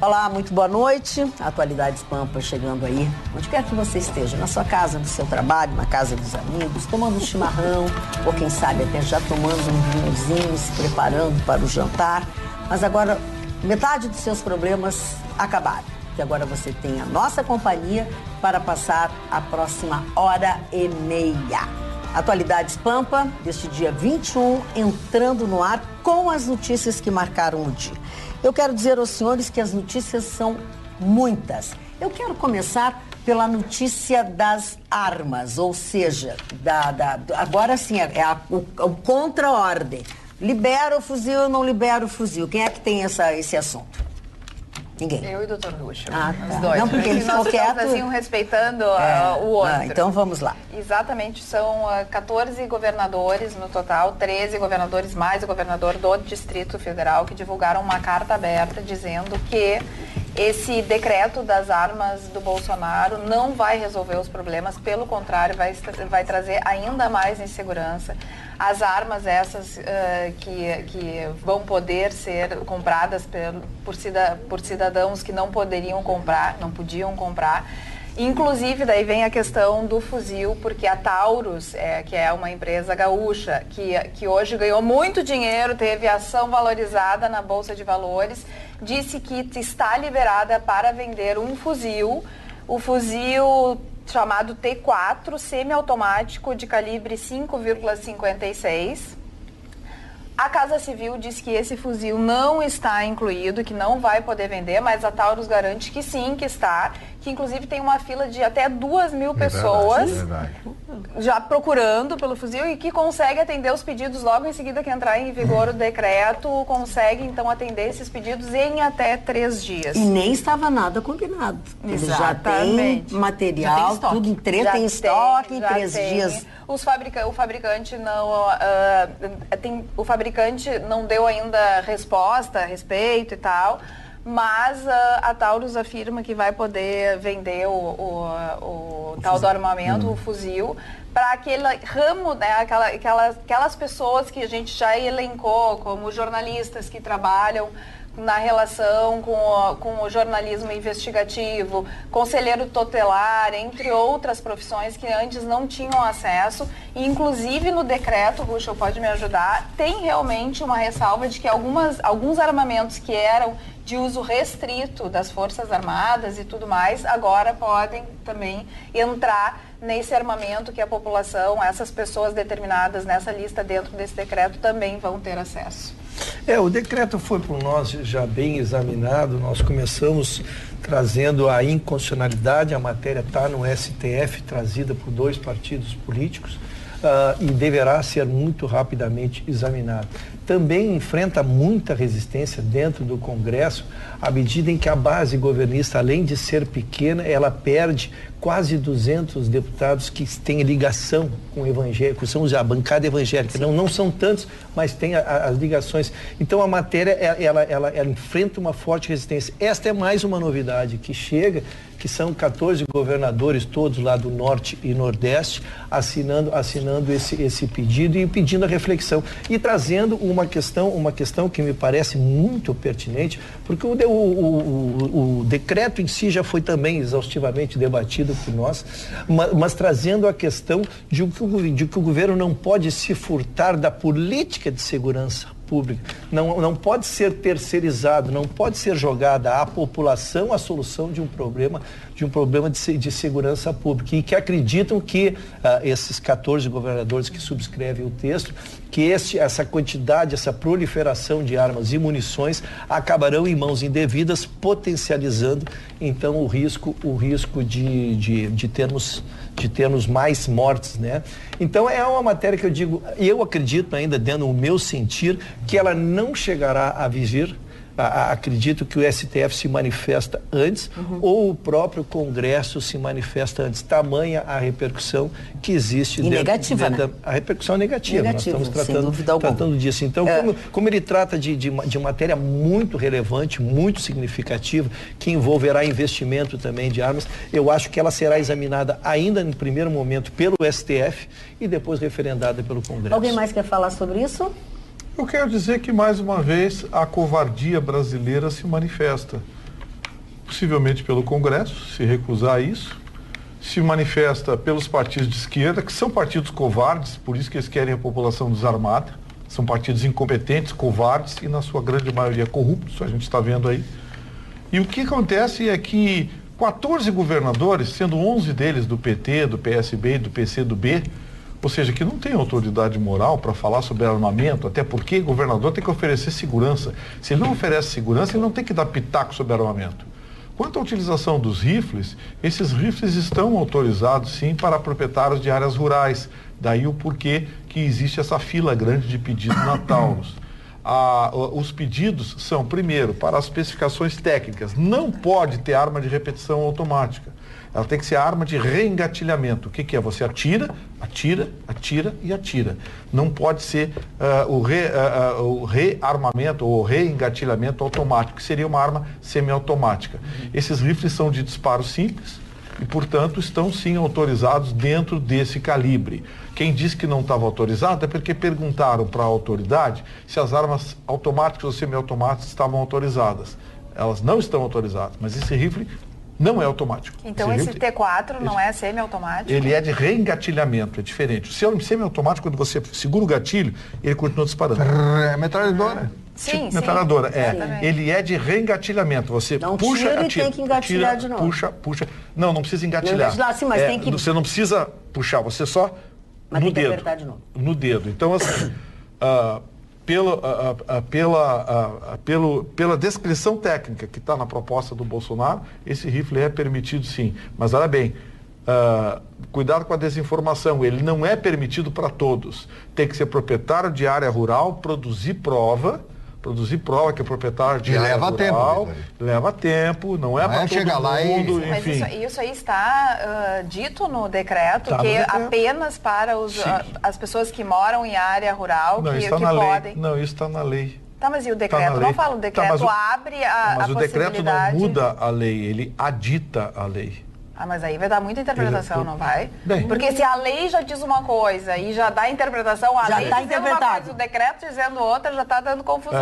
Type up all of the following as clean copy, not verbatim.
Olá, muito boa noite. Atualidades Pampa chegando aí. Onde quer que você esteja, na sua casa, no seu trabalho, na casa dos amigos, tomando um chimarrão, ou quem sabe até já tomando um vinhozinho, se preparando para o jantar. Mas agora, metade dos seus problemas acabaram. Que agora você tem a nossa companhia para passar a próxima hora e meia. Atualidades Pampa, deste dia 21, entrando no ar com as notícias que marcaram o dia. Eu quero dizer aos senhores que as notícias são muitas. Eu quero começar pela notícia das armas, ou seja, agora sim, o contra-ordem. Libera o fuzil ou não libera o fuzil? Quem é que tem esse assunto? Ninguém. Eu e o Dr. Ruxo. Tá. Os dois. Não, porque eles ficam quietos. Assim, um respeitando o outro. Então vamos lá. Exatamente, são 14 governadores no total, 13 governadores mais o governador do Distrito Federal que divulgaram uma carta aberta dizendo que esse decreto das armas do Bolsonaro não vai resolver os problemas, pelo contrário, vai trazer ainda mais insegurança. As armas essas que vão poder ser compradas por cidadãos que não podiam comprar. Inclusive, daí vem a questão do fuzil, porque a Taurus, que é uma empresa gaúcha, que hoje ganhou muito dinheiro, teve ação valorizada na Bolsa de Valores, disse que está liberada para vender um fuzil, o fuzil chamado T4, semiautomático de calibre 5,56. A Casa Civil diz que esse fuzil não está incluído, que não vai poder vender, mas a Taurus garante que sim, que está, que inclusive tem uma fila de até 2.000 pessoas já procurando pelo fuzil e que consegue atender os pedidos logo em seguida que entrar em vigor o decreto, consegue então atender esses pedidos em até 3 dias. E nem estava nada combinado. Eles já tem material, já tem tudo tem estoque, em 3 dias. O fabricante não deu ainda resposta a respeito e tal, mas a Taurus afirma que vai poder vender o tal do armamento, o fuzil, para aquele ramo, né, aquelas pessoas que a gente já elencou, como jornalistas que trabalham na relação com o jornalismo investigativo, conselheiro tutelar, entre outras profissões que antes não tinham acesso. E, inclusive, no decreto, Ruschel pode me ajudar, tem realmente uma ressalva de que alguns armamentos que eram de uso restrito das Forças Armadas e tudo mais, agora podem também entrar nesse armamento que a população, essas pessoas determinadas nessa lista dentro desse decreto também vão ter acesso. O decreto foi por nós já bem examinado, nós começamos trazendo a inconstitucionalidade, a matéria está no STF, trazida por 2 partidos políticos, e deverá ser muito rapidamente examinada. Também enfrenta muita resistência dentro do Congresso, à medida em que a base governista, além de ser pequena, ela perde quase 200 deputados que têm ligação com o evangélico, são a bancada evangélica. Não são tantos, mas tem as ligações. Então a matéria, ela enfrenta uma forte resistência. Esta é mais uma novidade que chega, que são 14 governadores, todos lá do Norte e Nordeste, assinando esse pedido e pedindo a reflexão. E trazendo uma questão que me parece muito pertinente, porque o decreto em si já foi também exaustivamente debatido por nós, mas trazendo a questão de que o governo não pode se furtar da política de segurança pública, não pode ser terceirizado, não pode ser jogada à população a solução de um problema de segurança pública, e que acreditam que esses 14 governadores que subscrevem o texto, que essa quantidade, essa proliferação de armas e munições acabarão em mãos indevidas, potencializando então o risco de termos mais mortes, né? Então é uma matéria que eu acredito ainda, dentro do meu sentir, que ela não chegará a vigir. Acredito que o STF se manifesta antes, ou o próprio Congresso se manifesta antes. Tamanha a repercussão que existe negativa, né? A repercussão negativa. Nós estamos tratando disso. Então, como ele trata de matéria muito relevante, muito significativa, que envolverá investimento também de armas, eu acho que ela será examinada ainda no primeiro momento pelo STF e depois referendada pelo Congresso. Alguém mais quer falar sobre isso? Eu quero dizer que, mais uma vez, a covardia brasileira se manifesta. possivelmente pelo Congresso, se recusar a isso, se manifesta pelos partidos de esquerda, que são partidos covardes, por isso que eles querem a população desarmada, são partidos incompetentes, covardes e na sua grande maioria corruptos, a gente está vendo aí. E o que acontece é que 14 governadores, sendo 11 deles do PT, do PSB e do PCdoB, ou seja, que não tem autoridade moral para falar sobre armamento, até porque o governador tem que oferecer segurança. Se ele não oferece segurança, ele não tem que dar pitaco sobre armamento. Quanto à utilização dos rifles, esses rifles estão autorizados sim para proprietários de áreas rurais. Daí o porquê que existe essa fila grande de pedidos na Taurus. Os pedidos são, primeiro, para as especificações técnicas. Não pode ter arma de repetição automática. Ela tem que ser arma de reengatilhamento. O que é? Você atira, atira, atira e atira. Não pode ser o rearmamento ou reengatilhamento automático, que seria uma arma semiautomática. Esses rifles são de disparo simples e, portanto, estão sim autorizados dentro desse calibre. Quem disse que não estava autorizado é porque perguntaram para a autoridade se as armas automáticas ou semiautomáticas estavam autorizadas. Elas não estão autorizadas, mas esse rifle não é automático. Então esse T4 não é semi-automático? Ele é de reengatilhamento, é diferente. O semiautomático, quando você segura o gatilho, ele continua disparando. É metralhadora. Sim, tipo metralhadora, sim. Ele é de reengatilhamento. Você não puxa, tira atira, e tem que engatilhar de novo. Puxa. Não precisa engatilhar. Sim, mas tem que... Você não precisa puxar, você só mas no tem dedo. Que apertar de novo. No dedo. Então, assim, pela descrição técnica que está na proposta do Bolsonaro, esse rifle é permitido sim. Mas olha bem, cuidado com a desinformação, ele não é permitido para todos. Tem que ser proprietário de área rural, produzir prova que é proprietário de área rural. Leva tempo, não é para todo mundo, enfim. Mas isso aí está dito no decreto, que apenas para as pessoas que moram em área rural não, que podem... Não, isso está na lei. Tá, mas e o decreto? Não fala, o decreto abre a possibilidade... Mas o decreto não muda a lei, ele adita a lei. Mas aí vai dar muita interpretação, não vai? Bem, porque se a lei já diz uma coisa e já dá interpretação, a já lei tá dizendo uma coisa, o decreto dizendo outra, já está dando confusão.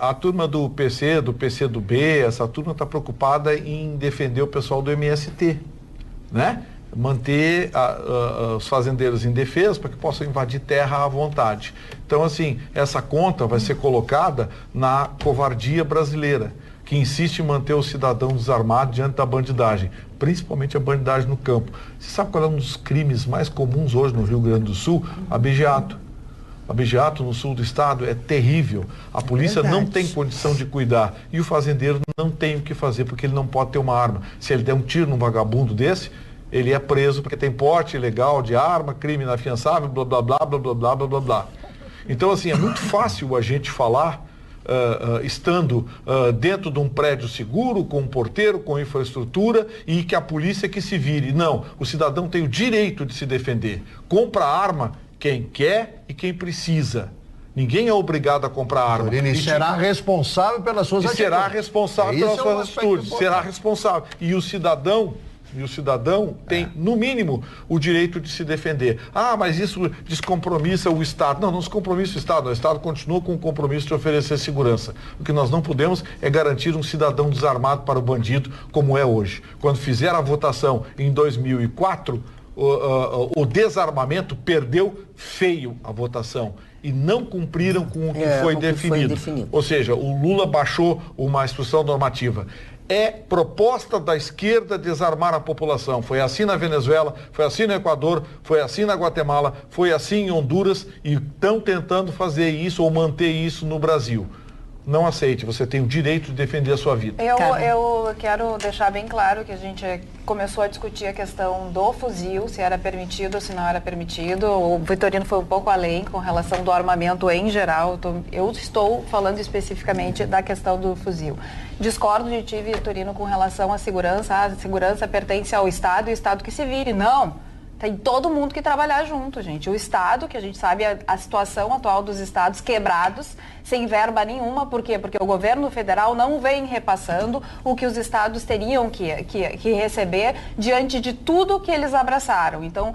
A turma do PC, do PCdoB, essa turma está preocupada em defender o pessoal do MST, né? Manter os fazendeiros indefesos para que possam invadir terra à vontade. Então, assim, essa conta vai ser colocada na covardia brasileira, que insiste em manter o cidadão desarmado diante da bandidagem, principalmente a bandidagem no campo. Você sabe qual é um dos crimes mais comuns hoje no Rio Grande do Sul? Abigeato. Abigeato no sul do estado é terrível. A polícia não tem condição de cuidar e o fazendeiro não tem o que fazer porque ele não pode ter uma arma. Se ele der um tiro num vagabundo desse, ele é preso porque tem porte ilegal de arma, crime inafiançável, blá, blá, blá, blá, blá, blá, blá, blá, blá. Então, assim, é muito fácil a gente falar estando dentro de um prédio seguro, com um porteiro, com infraestrutura e que a polícia que se vire. Não, o cidadão tem o direito de se defender. Compra arma quem quer e quem precisa. Ninguém é obrigado a comprar arma. E será responsável pelas suas atitudes. Será responsável pelas suas atitudes. Será responsável. E o cidadão tem, no mínimo, o direito de se defender. Mas isso descompromissa o Estado. Não descompromissa o Estado. O Estado continua com o compromisso de oferecer segurança. O que nós não podemos é garantir um cidadão desarmado para o bandido, como é hoje. Quando fizeram a votação em 2004, o desarmamento perdeu feio a votação. E não cumpriram com o que foi definido. Ou seja, o Lula baixou uma instrução normativa. É proposta da esquerda desarmar a população. Foi assim na Venezuela, foi assim no Equador, foi assim na Guatemala, foi assim em Honduras e estão tentando fazer isso ou manter isso no Brasil. Não aceite, você tem o direito de defender a sua vida. Eu quero deixar bem claro que a gente começou a discutir a questão do fuzil, se era permitido ou se não era permitido. O Vitorino foi um pouco além com relação do armamento em geral. Eu estou falando especificamente da questão do fuzil. Discordo de ti, Vitorino, com relação à segurança. A segurança pertence ao Estado e o Estado que se vire. Não! Tem todo mundo que trabalhar junto, gente. O Estado, que a gente sabe a situação atual dos estados quebrados, sem verba nenhuma. Por quê? Porque o governo federal não vem repassando o que os estados teriam que receber diante de tudo que eles abraçaram. Então,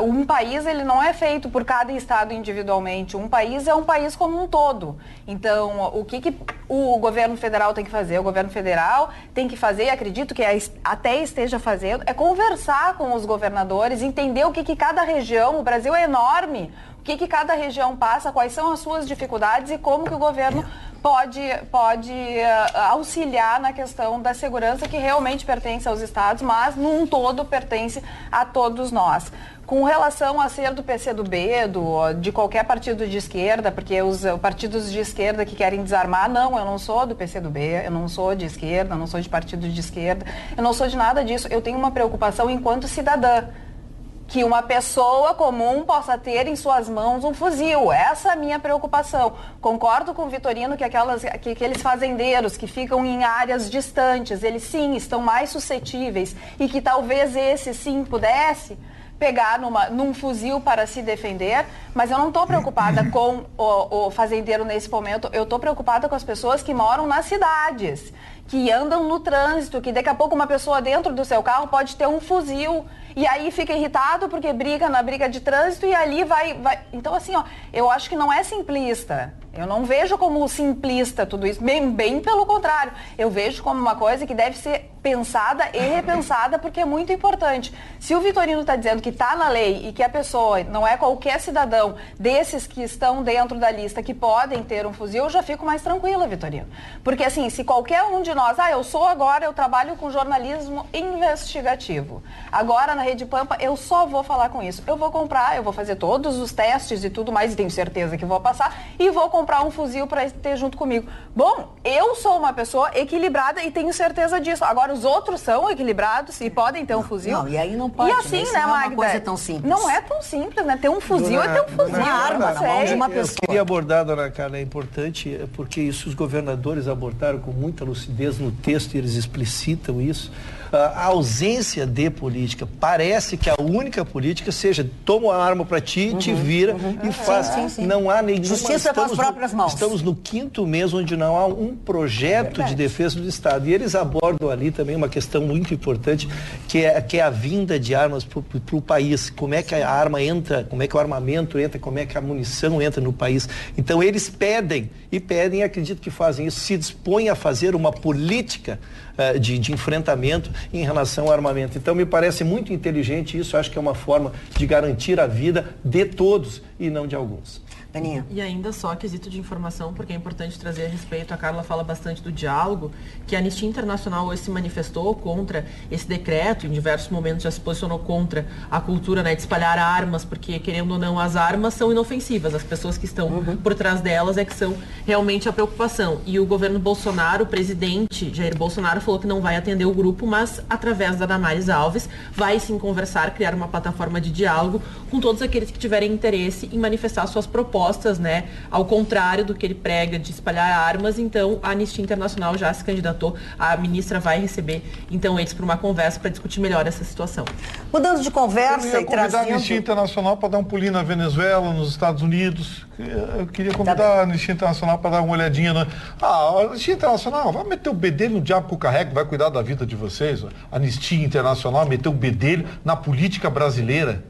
um país ele não é feito por cada estado individualmente. Um país é um país como um todo. Então, o que o governo federal tem que fazer? O governo federal tem que fazer, e acredito que até esteja fazendo, é conversar com os governadores, entender o que cada região, o Brasil é enorme, o que cada região passa, quais são as suas dificuldades e como que o governo pode auxiliar na questão da segurança que realmente pertence aos estados, mas num todo pertence a todos nós. Com relação a ser do PCdoB, de qualquer partido de esquerda, porque os partidos de esquerda que querem desarmar, não, eu não sou do PCdoB, eu não sou de esquerda, eu não sou de partido de esquerda, eu não sou de nada disso. Eu tenho uma preocupação enquanto cidadã, que uma pessoa comum possa ter em suas mãos um fuzil. Essa é a minha preocupação. Concordo com o Vitorino que aqueles fazendeiros que ficam em áreas distantes, eles sim estão mais suscetíveis e que talvez esse sim pudesse pegar num fuzil para se defender, mas eu não estou preocupada com o fazendeiro nesse momento, eu estou preocupada com as pessoas que moram nas cidades, que andam no trânsito, que daqui a pouco uma pessoa dentro do seu carro pode ter um fuzil e aí fica irritado porque briga na briga de trânsito e ali vai... Então, assim, eu acho que não é simplista. Eu não vejo como simplista tudo isso, bem pelo contrário. Eu vejo como uma coisa que deve ser pensada e repensada, porque é muito importante. Se o Vitorino está dizendo que está na lei e que a pessoa, não é qualquer cidadão desses que estão dentro da lista que podem ter um fuzil, eu já fico mais tranquila, Vitorino. Porque assim, se qualquer um de nós, eu trabalho com jornalismo investigativo. Agora na Rede Pampa, eu só vou falar com isso. Eu vou comprar, eu vou fazer todos os testes e tudo mais, e tenho certeza que vou passar, e vou comprar um fuzil para ter junto comigo. Bom, eu sou uma pessoa equilibrada e tenho certeza disso. Agora, os outros são equilibrados e podem ter um fuzil. Não, e aí não pode. E assim, né, Magda? Não é uma coisa tão simples. Não é tão simples, né? Ter um fuzil é ter um fuzil. Uma arma na mão de uma pessoa. Eu queria abordar, dona Carla, é importante, porque isso os governadores abordaram com muita lucidez no texto e eles explicitam isso. A ausência de política. Parece que a única política seja toma a arma para ti, te vira e faz. Sim. Não há nenhuma... Justiça com as próprias mãos. Estamos no 5º mês onde não há um projeto de defesa do Estado. E eles abordam ali também uma questão muito importante, que é a vinda de armas para o país. Como é que a arma entra, como é que o armamento entra, como é que a munição entra no país. Então eles pedem, e acredito que fazem isso, se dispõem a fazer uma política de enfrentamento em relação ao armamento. Então me parece muito inteligente isso, acho que é uma forma de garantir a vida de todos e não de alguns. Daninha. E ainda só quesito de informação, porque é importante trazer a respeito, a Carla fala bastante do diálogo, que a Anistia Internacional hoje se manifestou contra esse decreto, em diversos momentos já se posicionou contra a cultura, né, de espalhar armas, porque querendo ou não, as armas são inofensivas, as pessoas que estão por trás delas é que são realmente a preocupação. E o governo Bolsonaro, o presidente Jair Bolsonaro falou que não vai atender o grupo, mas através da Damares Alves vai sim conversar, criar uma plataforma de diálogo com todos aqueles que tiverem interesse em manifestar suas propostas, né, ao contrário do que ele prega de espalhar armas. Então a Anistia Internacional já se candidatou, a ministra vai receber então eles para uma conversa para discutir melhor essa situação. Mudando de conversa e trazendo... a Anistia Internacional para dar um pulinho na Venezuela, nos Estados Unidos. Eu queria convidar a Anistia Internacional para dar uma olhadinha a Anistia Internacional vai meter o bedelho no diabo que o carrega, vai cuidar da vida de vocês. A Anistia Internacional meteu o bedelho na política brasileira.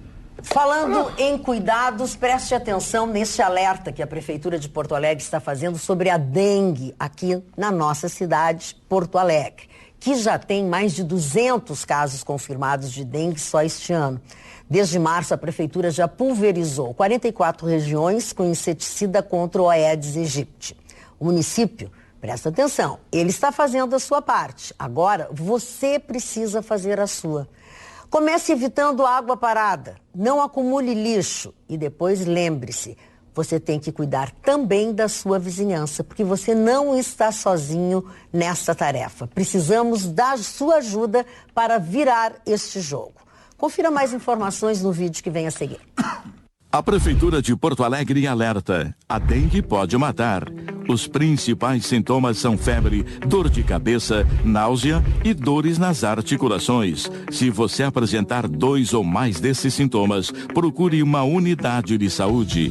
Falando em cuidados, preste atenção neste alerta que a Prefeitura de Porto Alegre está fazendo sobre a dengue aqui na nossa cidade, Porto Alegre, que já tem mais de 200 casos confirmados de dengue só este ano. Desde março, a Prefeitura já pulverizou 44 regiões com inseticida contra o Aedes aegypti. O município, presta atenção, ele está fazendo a sua parte. Agora, você precisa fazer a sua. Comece evitando água parada, não acumule lixo e depois lembre-se, você tem que cuidar também da sua vizinhança, porque você não está sozinho nesta tarefa. Precisamos da sua ajuda para virar este jogo. Confira mais informações no vídeo que vem a seguir. A Prefeitura de Porto Alegre alerta: a dengue pode matar. Os principais sintomas são febre, dor de cabeça, náusea e dores nas articulações. Se você apresentar 2 ou mais desses sintomas, procure uma unidade de saúde.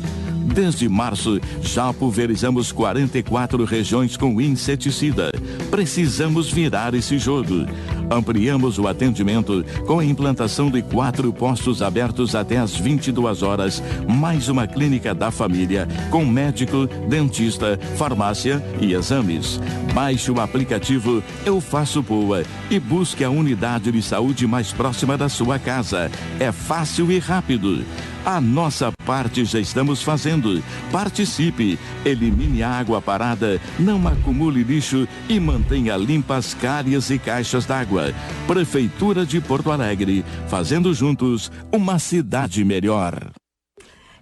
Desde março, já pulverizamos 44 regiões com inseticida. Precisamos virar esse jogo. Ampliamos o atendimento com a implantação de 4 postos abertos até às 22 horas, mais uma clínica da família, com médico, dentista, farmácia e exames. Baixe o aplicativo Eu Faço Boa e busque a unidade de saúde mais próxima da sua casa. É fácil e rápido. A nossa parte já estamos fazendo. Participe, elimine a água parada, não acumule lixo e mantenha limpas calhas e caixas d'água. Prefeitura de Porto Alegre, fazendo juntos uma cidade melhor.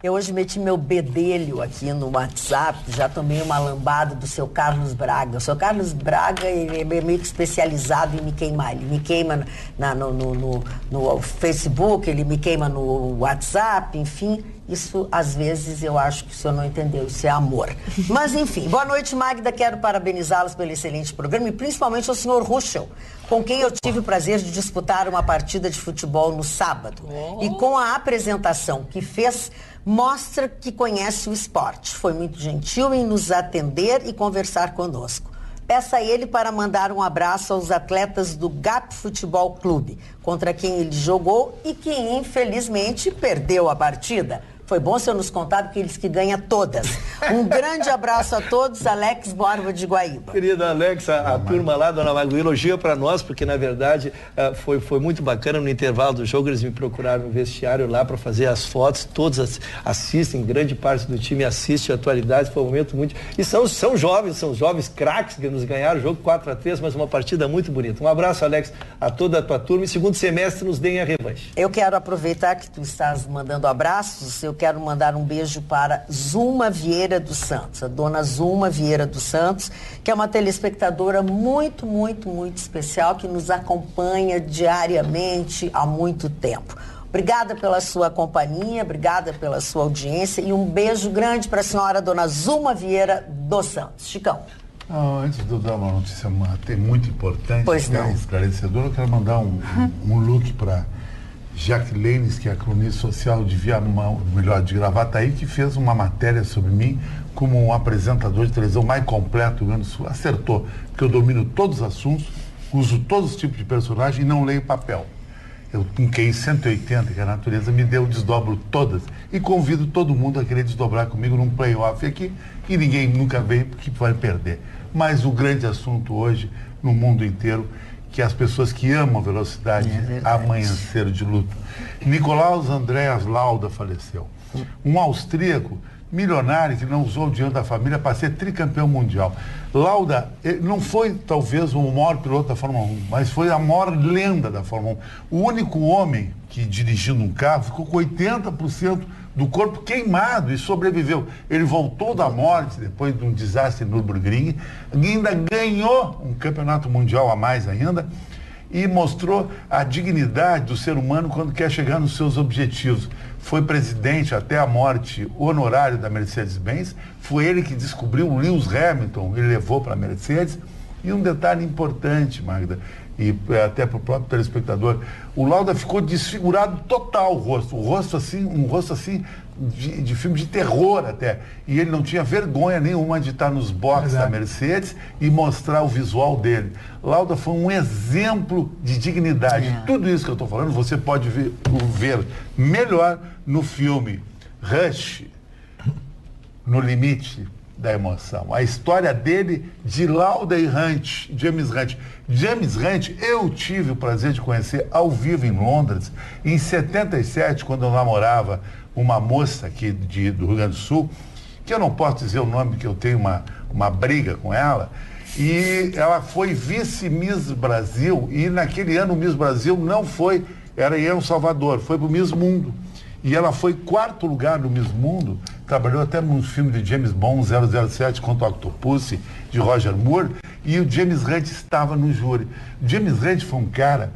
Eu hoje meti meu bedelho aqui no WhatsApp, já tomei uma lambada do seu Carlos Braga. O seu Carlos Braga, ele é meio que especializado em me queimar. Ele me queima no Facebook, ele me queima no WhatsApp, enfim. Isso, às vezes, eu acho que o senhor não entendeu, isso é amor. Mas, enfim, boa noite, Magda. Quero parabenizá-los pelo excelente programa e principalmente ao senhor Ruschel, com quem eu tive o prazer de disputar uma partida de futebol no sábado. E com a apresentação que fez, mostra que conhece o esporte. Foi muito gentil em nos atender e conversar conosco. Peça a ele para mandar um abraço aos atletas do GAP Futebol Clube, contra quem ele jogou e que, infelizmente, perdeu a partida. Foi bom o senhor nos contar, porque eles que ganham todas. Um grande abraço a todos, Alex Borba de Guaíba. Querida Alex, a turma lá, dona Magda, elogia para nós, porque na verdade foi muito bacana. No intervalo do jogo eles me procuraram no vestiário lá para fazer as fotos, todos assistem, grande parte do time assiste a atualidade, foi um momento muito... E são jovens craques que nos ganharam o jogo 4-3, mas uma partida muito bonita. Um abraço, Alex, a toda a tua turma e segundo semestre nos deem a revanche. Eu quero aproveitar que tu estás mandando abraços, eu quero mandar um beijo para Zuma Vieira dos Santos, a dona Zuma Vieira dos Santos, que é uma telespectadora muito, muito, muito especial, que nos acompanha diariamente há muito tempo. Obrigada pela sua companhia, obrigada pela sua audiência e um beijo grande para a senhora dona Zuma Vieira dos Santos. Chicão. Antes de eu dar uma notícia até muito importante, esclarecedora, eu quero mandar um look para Jacqueline, que é a cronista social de de Gravataí, que fez uma matéria sobre mim como um apresentador de televisão mais completo do Rio Grande do Sul. Acertou, porque eu domino todos os assuntos, uso todos os tipos de personagem e não leio papel. Eu, com QI 180, que a natureza me deu, desdobro todas e convido todo mundo a querer desdobrar comigo num play-off aqui, e ninguém nunca veio porque vai perder. Mas o grande assunto hoje, no mundo inteiro, que as pessoas que amam velocidade amanheceram de luto. Nicolaus Andreas Lauda faleceu. Um austríaco milionário que não usou o dinheiro da família para ser tricampeão mundial. Lauda não foi talvez o maior piloto da Fórmula 1, mas foi a maior lenda da Fórmula 1. O único homem que dirigindo um carro ficou com 80% do corpo queimado e sobreviveu. Ele voltou da morte depois de um desastre no Nürburgring e ainda ganhou um campeonato mundial a mais ainda e mostrou a dignidade do ser humano quando quer chegar nos seus objetivos. Foi presidente até a morte honorário da Mercedes-Benz, foi ele que descobriu o Lewis Hamilton, ele levou para a Mercedes. E um detalhe importante, Magda, e até para o próprio telespectador, o Lauda ficou desfigurado total o rosto assim, um rosto assim de filme de terror até. E ele não tinha vergonha nenhuma de estar nos boxes da Mercedes e mostrar o visual dele. Lauda foi um exemplo de dignidade. Tudo isso que eu estou falando, você pode ver melhor no filme Rush, No Limite da Emoção. A história dele de Lauda e Hunt, James Hunt. James Hunt, eu tive o prazer de conhecer ao vivo em Londres, em 77, quando eu namorava uma moça aqui do Rio Grande do Sul, que eu não posso dizer o nome, porque eu tenho uma briga com ela, e ela foi vice-Miss Brasil, e naquele ano o Miss Brasil não foi, era em El Salvador, foi para o Miss Mundo. E ela foi 4º lugar no Miss Mundo, trabalhou até num filme de James Bond, 007 contra o Octopussy, de Roger Moore, e o James Hunt estava no júri. O James Hunt foi um cara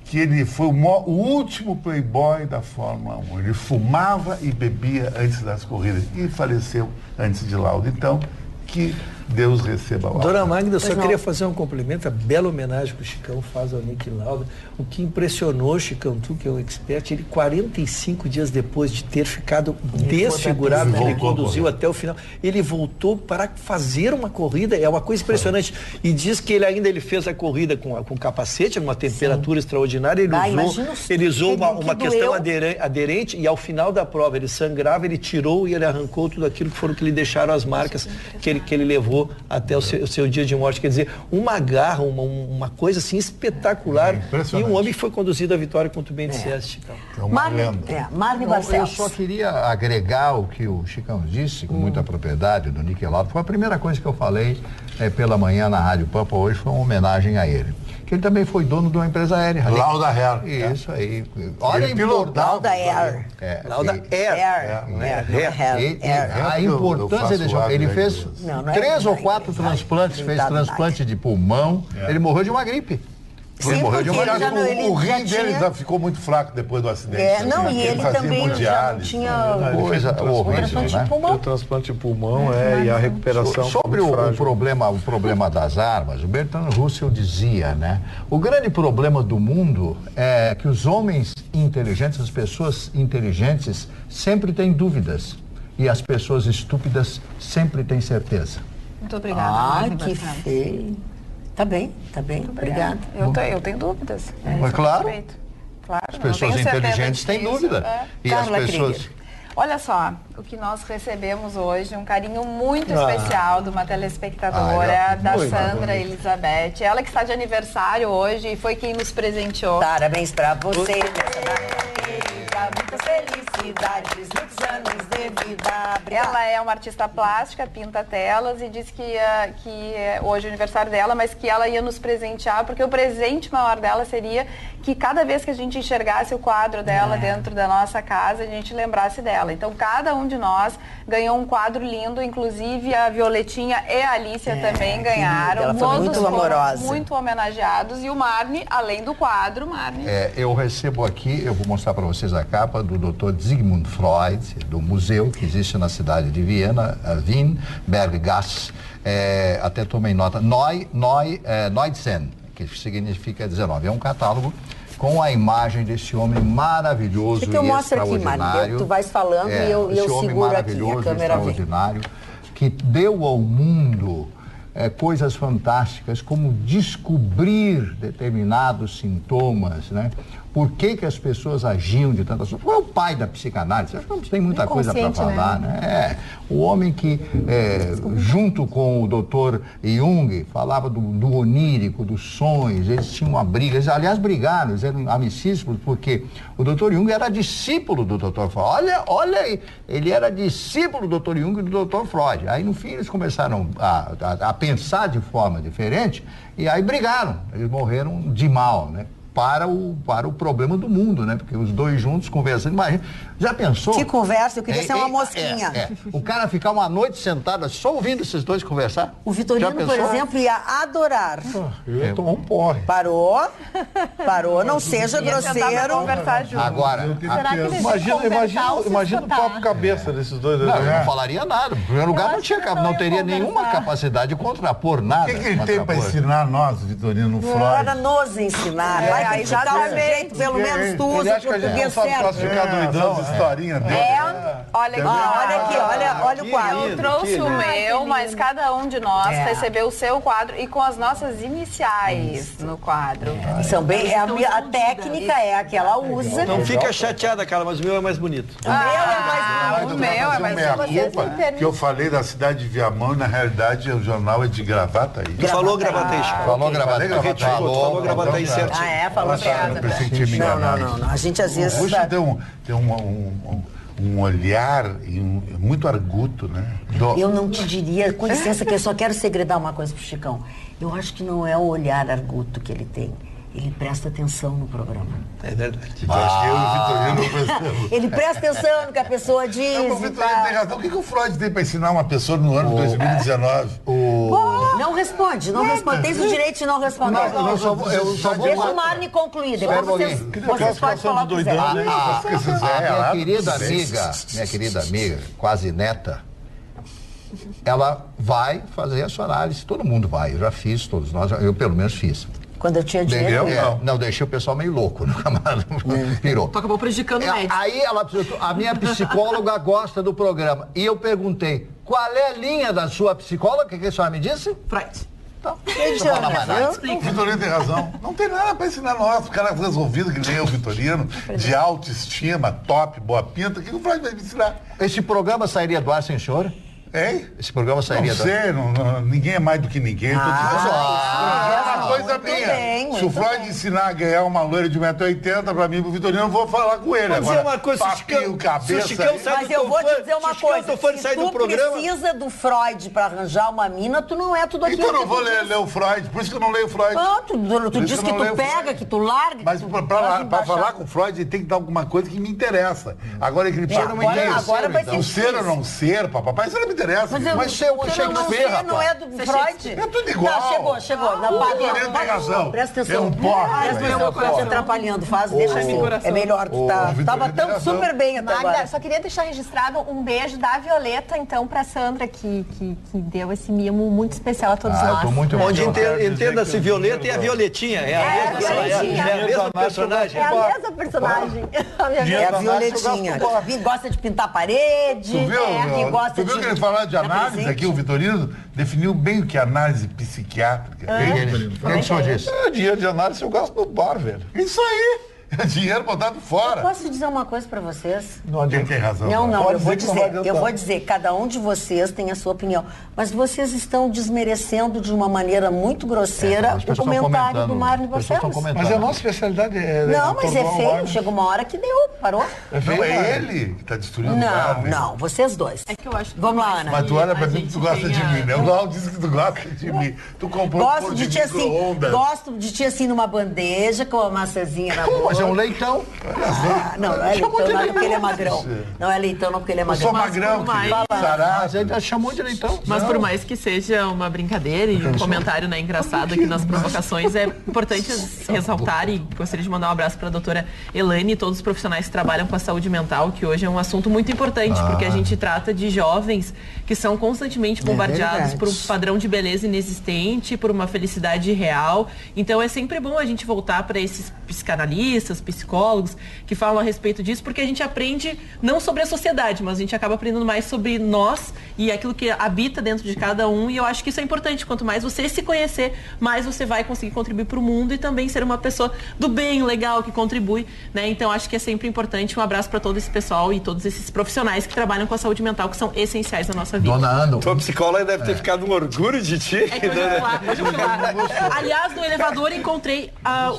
que ele foi o último playboy da Fórmula 1. Ele fumava e bebia antes das corridas e faleceu antes de Lauda. Então, que Deus receba a alma. Dona Magda, eu só queria fazer um cumprimento, a bela homenagem que o Chicão faz ao Niki Lauda. O que impressionou, Chicão, tu que é um expert, ele 45 dias depois de ter ficado desfigurado, que ele conduziu até o final, ele voltou para fazer uma corrida, é uma coisa impressionante. E diz que ele fez a corrida com capacete, numa temperatura extraordinária, ele usou uma questão aderente, e ao final da prova ele sangrava, ele tirou e ele arrancou tudo aquilo que lhe deixaram as marcas que ele levou até o seu dia de morte. Quer dizer, uma garra, uma coisa assim espetacular. E um homem que foi conduzido à vitória, como tu bem disseste. É uma lenda. Marne Barcelos. Eu só queria agregar o que o Chicão disse, com muita propriedade, do Niki Lauda. Foi a primeira coisa que eu falei pela manhã na Rádio Pampa hoje, foi uma homenagem a ele. Que ele também foi dono de uma empresa aérea. Lauda Air. Isso aí. Olha Lauda Air. Lauda Air. A importância desse homem. Ele fez 3 ou 4 transplantes, fez transplante de pulmão. Ele morreu de uma gripe. Ele morreu de uma gripe. O rim dele ficou muito fraco depois do acidente. E ele também já tinha coisa horrível, né? O transplante de pulmão e a recuperação. Sobre o problema das armas, o Bertrand Russell dizia, né? O grande problema do mundo é que os homens inteligentes, as pessoas inteligentes, sempre têm dúvidas. E as pessoas estúpidas sempre têm certeza. Muito obrigada. Que feio. Tá bem. Obrigada. Eu tenho dúvidas. Mas claro. Claro. As pessoas inteligentes têm dúvida. E Carla as pessoas... Krieger. Olha só, o que nós recebemos hoje, um carinho muito especial de uma telespectadora, da Sandra Elizabeth. Ela que está de aniversário hoje e foi quem nos presenteou. Parabéns pra você. Muitas felicidades, muitos anos de vida. Ela é uma artista plástica, pinta telas e disse que hoje é o aniversário dela, mas que ela ia nos presentear, porque o presente maior dela seria que cada vez que a gente enxergasse o quadro dela dentro da nossa casa, a gente lembrasse dela. Então, cada um de nós ganhou um quadro lindo, inclusive a Violetinha e a Alícia também ganharam. Ela foi muito amorosa. Muito homenageados. E o Marne, além do quadro, Marne. Eu recebo aqui, eu vou mostrar para vocês a capa do Dr. Sigmund Freud, do museu que existe na cidade de Viena, Wien, Berggasse. Até tomei nota. Neudzen, que significa 19. É um catálogo com a imagem desse homem maravilhoso e extraordinário. Tu vais falando e eu seguro aqui a câmera. Extraordinário, que deu ao mundo coisas fantásticas, como descobrir determinados sintomas, né? Por que as pessoas agiam de tantas formas? Foi o pai da psicanálise. Acho que tem muita coisa para falar, né? O homem que, junto com o Dr. Jung, falava do onírico, dos sonhos. Eles tinham uma briga. Eles, aliás, brigaram, eles eram amicíssimos, porque o Dr. Jung era discípulo do Dr. Freud. Olha aí, ele era discípulo do Dr. Jung e do Dr. Freud. Aí, no fim, eles começaram a pensar de forma diferente e aí brigaram. Eles morreram de mal, né? Para o problema do mundo, né? Porque os dois juntos conversando, imagina, já pensou? Que conversa, eu queria ser uma mosquinha. O cara ficar uma noite sentado só ouvindo esses dois conversar? O Vitorino, por exemplo, ia adorar. Eu ia tomar um porre. Parou, não seja grosseiro. Agora, imagina o papo cabeça desses dois. Não, eu não falaria nada. Em primeiro lugar, não teria nenhuma capacidade de contrapor nada. O que ele tem para ensinar nós, Vitorino Freud? Para nos ensinar. Aí já dá um jeito, pelo menos tu usa português certo. Historinha dele. Olha aqui, olha o quadro. Eu trouxe o meu, mas cada um de nós recebeu o seu quadro e com as nossas iniciais no quadro. São bem, a técnica é a que ela usa. Não fica chateada, Carla, mas o meu é mais bonito. O meu é mais bonito. Que eu falei da cidade de Viamão e na realidade o jornal é de Gravataí. Tu falou Gravataí. Falou Gravataí certo. Falou piada. Não. A gente às vezes... O Russo tem um olhar muito arguto, né? Eu não te diria, com licença, que eu só quero segredar uma coisa pro Chicão. Eu acho que não é o olhar arguto que ele tem. Ele presta atenção no programa. É verdade. Acho que eu e o Vitorino não prestamos. Ele presta atenção no que a pessoa diz. O Vitorino tem razão. O que o Freud tem para ensinar uma pessoa no ano de 2019? Não responde. Tens o direito de não responder. Eu só vou... Deixa o Marne concluir. Depois vocês podem falar o que quiser. Minha querida amiga, quase neta, ela vai fazer a sua análise, todo mundo vai, eu já fiz, todos nós, eu pelo menos fiz. Quando eu tinha dinheiro. Não, deixei o pessoal meio louco, no camarada pirou. Tu acabou prejudicando o médico. Aí a minha psicóloga gosta do programa. E eu perguntei, qual é a linha da sua psicóloga? O que a senhora me disse? Freud. Então, O Vitorino tem razão. Não tem nada para ensinar nós. O cara resolvido que nem o Vitorino, de autoestima, top, boa pinta. O que o Freud vai me ensinar? Esse programa sairia do ar sem senhor? Hein? Esse programa sairia do ar? Ninguém é mais do que ninguém. É uma coisa minha. Bem, se o Freud ensinar a ganhar uma loira de 1,80 m para mim, pro Vitorino, eu vou falar com ele. Mas agora, uma coisa, papinho, cabeça. Mas eu vou te dizer uma coisa, se tu precisa do Freud para arranjar uma mina, tu não é tudo aquilo. Então eu não vou ler o Freud, por isso que eu não leio o Freud. Tu diz que tu pega, que tu larga. Mas para falar com o Freud, tem que dar alguma coisa que me interessa. Agora ele agora vai ser o ser ou não ser, papai, isso não me interessa. Mas o Shakespeare, rapaz. Não é do Freud? É tudo igual. Não, chegou. Na Vitorino tem razão. Presta atenção. É um porra. Tá se atrapalhando, deixa assim. É melhor, tu tava tão super bem até agora. Magda, só queria deixar registrado um beijo da Violeta, então, pra Sandra, que deu esse mimo muito especial a todos nós. Tô muito onde entenda-se Violeta e a Violetinha. É a mesma personagem. É a mesma personagem. É a Violetinha. Gosta de pintar parede. Tu viu que ele falou de análise aqui, o Vitorino definiu bem o que é análise psiquiátrica. O que o senhor disse? Dinheiro de análise eu gasto no bar, velho. Isso aí. É dinheiro botado fora. Eu posso dizer uma coisa pra vocês? Não adianta. Tem razão. Não, eu vou dizer, cada um de vocês tem a sua opinião. Mas vocês estão desmerecendo de uma maneira muito grosseira o comentário do Marlon Barcelos. Mas a nossa especialidade é... Não, mas é feio. Chega uma hora que deu, parou. Não, é ele que está destruindo o bar. Não, vocês dois. É que eu acho que vamos lá, Ana. Mas tu olha pra mim que tu gosta de mim, né? O Lau disse que tu gosta de mim. Tu comprou gosto de ti assim, gosto de ti assim numa bandeja com uma maçãzinha na boca. Mas é um leitão. Não é leitão, não porque ele é magrão. Não é leitão, não porque ele é magrão. Eu sou magrão, mas ele chamou de leitão. Mas por mais que seja uma brincadeira e um comentário engraçado aqui nas provocações, é importante ressaltar e gostaria de mandar um abraço para a doutora Elaine e todos os profissionais que trabalham com a saúde mental, que hoje é um assunto muito importante, porque a gente trata de jovens que são constantemente bombardeados por um padrão de beleza inexistente, por uma felicidade real. Então é sempre bom a gente voltar para esses psicanalistas, psicólogos que falam a respeito disso, porque a gente aprende não sobre a sociedade, mas a gente acaba aprendendo mais sobre nós e aquilo que habita dentro de cada um, e eu acho que isso é importante. Quanto mais você se conhecer, mais você vai conseguir contribuir para o mundo e também ser uma pessoa do bem, legal, que contribui, né? Então acho que é sempre importante. Um abraço para todo esse pessoal e todos esses profissionais que trabalham com a saúde mental, que são essenciais na nossa vida. Dona Ana, tua psicóloga deve ter ficado um orgulho de ti. É que hoje eu fui lá. Aliás, no elevador encontrei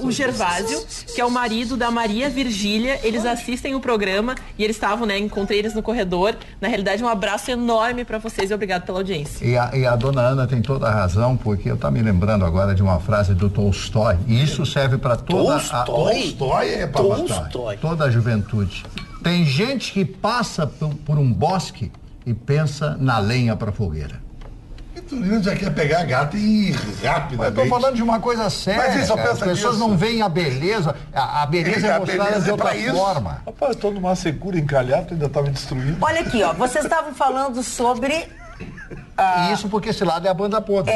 o Gervásio, que é o marido da Maria Virgília. Eles assistem o programa e eles estavam, encontrei eles no corredor. Na realidade, um abraço enorme para vocês e obrigado pela audiência. E a dona Ana tem toda a razão, porque eu estou me lembrando agora de uma frase do Tolstói, e isso serve para toda toda a juventude. Tem gente que passa por um bosque e pensa na lenha para fogueira. Vitorino já quer pegar a gata e rapidamente. Eu estou falando de uma coisa séria. Mas só pensa as pessoas não veem a beleza. A beleza é mostrada de outra forma. Rapaz, eu estou numa secura encalhado, ainda estava destruindo. Olha aqui, vocês estavam falando sobre... Isso porque esse lado é a banda podre.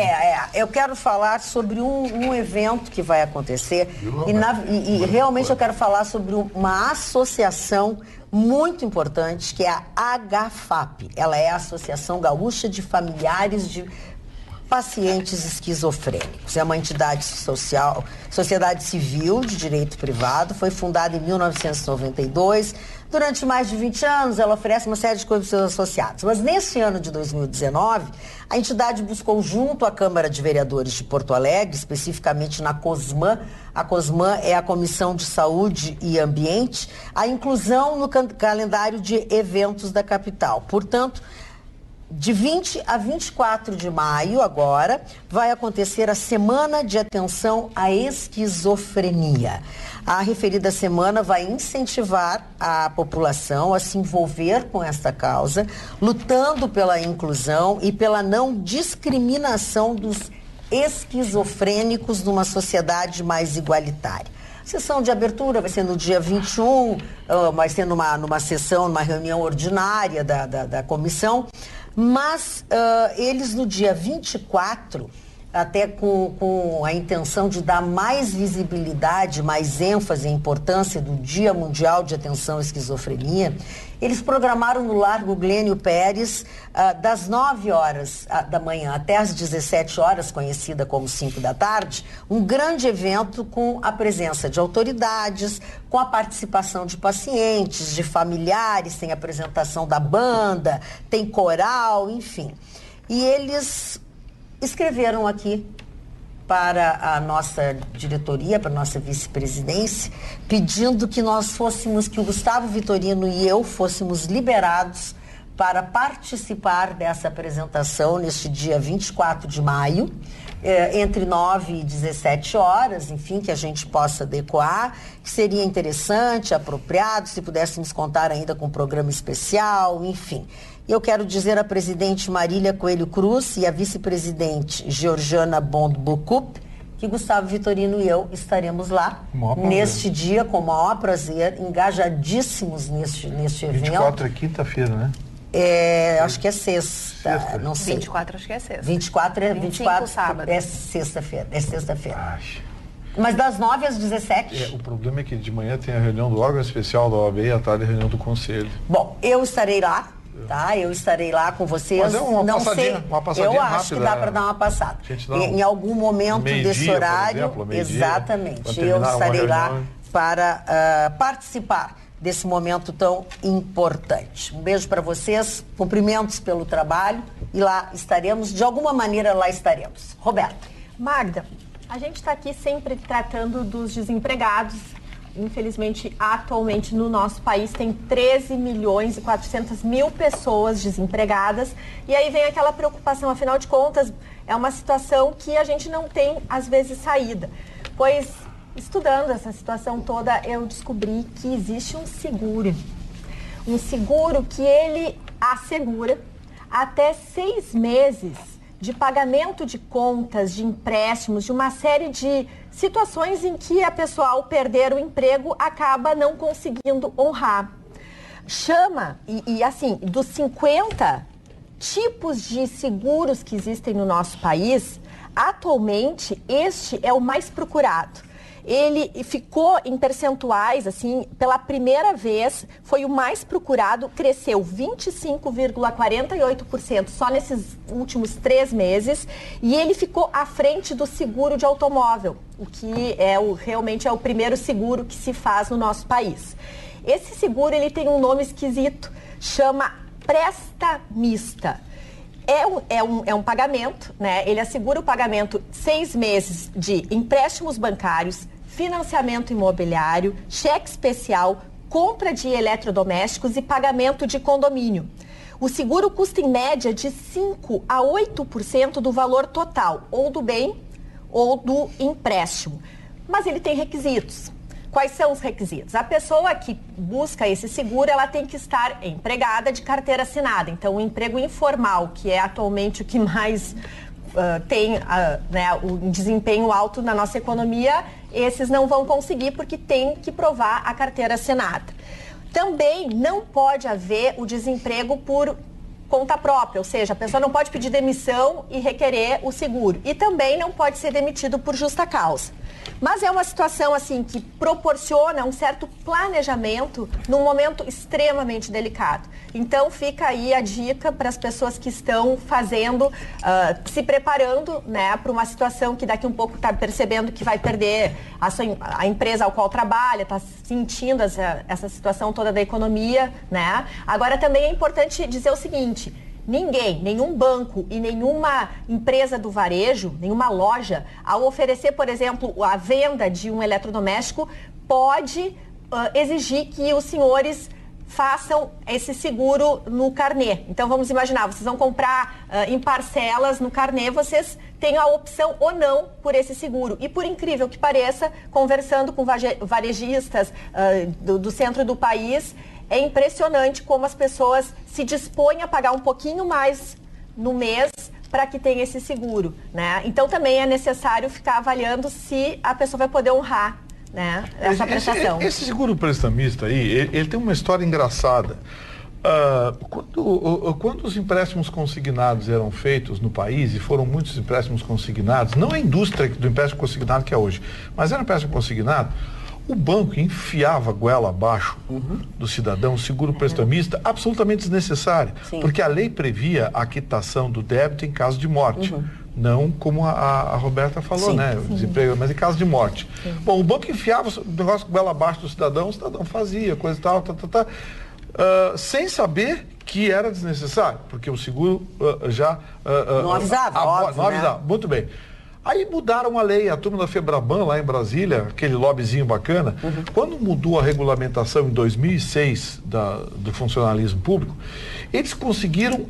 Eu quero falar sobre um evento que vai acontecer e realmente eu quero falar sobre uma associação muito importante, que é a HFAP. Ela é a Associação Gaúcha de Familiares de Pacientes Esquizofrênicos. É uma entidade social, sociedade civil de direito privado, foi fundada em 1992. Durante mais de 20 anos, ela oferece uma série de coisas para seus associados. Mas nesse ano de 2019, a entidade buscou, junto à Câmara de Vereadores de Porto Alegre, especificamente na COSMAN, a COSMAN é a Comissão de Saúde e Ambiente, a inclusão no calendário de eventos da capital. Portanto, de 20 a 24 de maio, agora, vai acontecer a Semana de Atenção à Esquizofrenia. A referida semana vai incentivar a população a se envolver com esta causa, lutando pela inclusão e pela não discriminação dos esquizofrênicos numa sociedade mais igualitária. A sessão de abertura vai ser no dia 21, vai ser numa sessão, numa reunião ordinária da comissão. Mas eles no dia 24, até com a intenção de dar mais visibilidade, mais ênfase à importância do Dia Mundial de Atenção à Esquizofrenia, eles programaram no Largo Glênio Pérez, das 9 horas da manhã até as 17 horas, conhecida como 5 da tarde, um grande evento com a presença de autoridades, com a participação de pacientes, de familiares, tem apresentação da banda, tem coral, enfim. E eles escreveram aqui para a nossa diretoria, para a nossa vice-presidência, pedindo que nós fôssemos, que o Gustavo Vitorino e eu fôssemos liberados para participar dessa apresentação neste dia 24 de maio, entre 9 e 17 horas, enfim, que a gente possa adequar, que seria interessante, apropriado, se pudéssemos contar ainda com um programa especial, enfim. Eu quero dizer à presidente Marília Coelho Cruz e à vice-presidente Georgiana Bond-Bucup que Gustavo Vitorino e eu estaremos lá neste dia, com o maior prazer, engajadíssimos neste evento. 24 é quinta-feira, né? Acho que é sexta, não sei. 24 acho que é sexta. 24 sábado. É sexta-feira. Mas das 9 às 17. O problema é que de manhã tem a reunião do órgão especial da OAB e à tarde a reunião do conselho. Bom, eu estarei lá. Tá, eu estarei lá com vocês. Mas uma passadinha eu acho rápida, que dá para dar uma passada. Em algum momento desse horário, exemplo, exatamente, eu estarei lá para participar desse momento tão importante. Um beijo para vocês, cumprimentos pelo trabalho e lá estaremos, de alguma maneira lá estaremos. Roberto. Magda, a gente está aqui sempre tratando dos desempregados. Infelizmente, atualmente no nosso país tem 13 milhões e 400 mil pessoas desempregadas. E aí vem aquela preocupação, afinal de contas, é uma situação que a gente não tem, às vezes, saída. Pois, estudando essa situação toda, eu descobri que existe um seguro. Um seguro que ele assegura até 6 meses de pagamento de contas, de empréstimos, de uma série de situações em que a pessoa, ao perder o emprego, acaba não conseguindo honrar. Chama, e assim, dos 50 tipos de seguros que existem no nosso país, atualmente este é o mais procurado. Ele ficou em percentuais, assim, pela primeira vez, foi o mais procurado, cresceu 25,48% só nesses últimos 3 meses, e ele ficou à frente do seguro de automóvel, o que realmente é o primeiro seguro que se faz no nosso país. Esse seguro, ele tem um nome esquisito, chama prestamista. É um pagamento, né? Ele assegura o pagamento 6 meses de empréstimos bancários, financiamento imobiliário, cheque especial, compra de eletrodomésticos e pagamento de condomínio. O seguro custa em média de 5% a 8% do valor total, ou do bem ou do empréstimo. Mas ele tem requisitos. Quais são os requisitos? A pessoa que busca esse seguro, ela tem que estar empregada de carteira assinada. Então, o emprego informal, que é atualmente o que mais tem um desempenho alto na nossa economia, esses não vão conseguir porque tem que provar a carteira assinada. Também não pode haver o desemprego por conta própria, ou seja, a pessoa não pode pedir demissão e requerer o seguro. E também não pode ser demitido por justa causa. Mas é uma situação assim que proporciona um certo planejamento num momento extremamente delicado. Então fica aí a dica para as pessoas que estão fazendo, se preparando, né, para uma situação que daqui um pouco está percebendo que vai perder a empresa ao qual trabalha, está sentindo essa situação toda da economia, né? Agora também é importante dizer o seguinte: nenhum banco e nenhuma empresa do varejo, nenhuma loja, ao oferecer, por exemplo, a venda de um eletrodoméstico, pode exigir que os senhores façam esse seguro no carnê. Então, vamos imaginar, vocês vão comprar em parcelas no carnê, vocês têm a opção ou não por esse seguro. E por incrível que pareça, conversando com varejistas do centro do país, é impressionante como as pessoas se dispõem a pagar um pouquinho mais no mês para que tenha esse seguro, né? Então também é necessário ficar avaliando se a pessoa vai poder honrar, né, essa prestação. Esse seguro prestamista aí, ele tem uma história engraçada. Quando os empréstimos consignados eram feitos no país, e foram muitos empréstimos consignados, não a indústria do empréstimo consignado que é hoje, mas era um empréstimo consignado, o banco enfiava a goela abaixo do cidadão, seguro prestamista, absolutamente desnecessário, porque a lei previa a quitação do débito em caso de morte. Não como a Roberta falou, né? Desemprego, mas em caso de morte. Bom, o banco enfiava o negócio goela abaixo do cidadão, o cidadão fazia, coisa e tal, sem saber que era desnecessário, porque o seguro não avisava, óbvio, não avisava. Né? Muito bem. Aí mudaram a lei, a turma da Febraban lá em Brasília, aquele lobbyzinho bacana, quando mudou a regulamentação em 2006 do funcionalismo público, eles conseguiram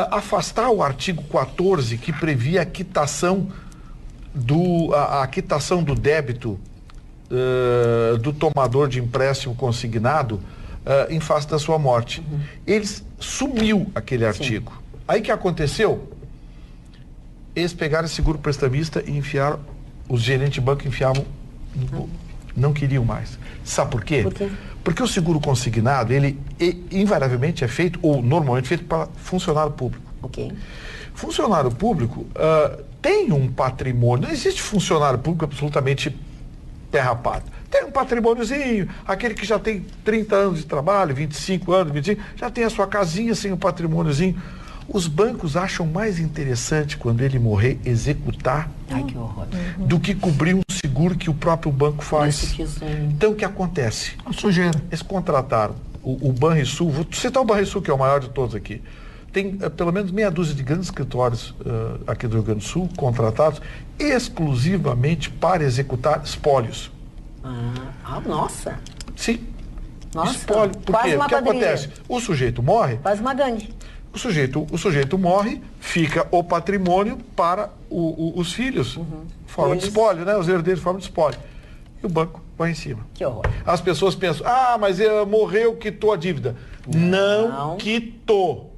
afastar o artigo 14 que previa a quitação do débito do tomador de empréstimo consignado em face da sua morte. Eles sumiu aquele artigo. Aí o que aconteceu? Eles pegaram esse seguro prestamista e enfiaram, os gerentes de banco enfiavam, não queriam mais. Sabe por quê? Porque o seguro consignado, ele invariavelmente é feito, ou normalmente feito para funcionário público. Funcionário público tem um patrimônio, não existe funcionário público absolutamente derrapado. Tem um patrimôniozinho, aquele que já tem 30 anos de trabalho, 25 anos, 25, já tem a sua casinha sem um patrimôniozinho. Os bancos acham mais interessante, quando ele morrer, executar do que cobrir um seguro que o próprio banco faz. Então, o que acontece? A sujeira. Eles contrataram o Banrisul, vou citar o Banrisul, que é o maior de todos aqui. Tem pelo menos meia dúzia de grandes escritórios aqui do Rio Grande do Sul, contratados exclusivamente para executar espólios. Nossa! Sim. Nossa, espólio. Por quase quê? uma O que quadrilha. acontece? O sujeito morre. Quase uma gangue. O sujeito morre, fica o patrimônio para os filhos, forma de espólio, né? Os herdeiros, forma de espólio. E o banco vai em cima. Que horror. As pessoas pensam, mas morreu, quitou a dívida. Não quitou.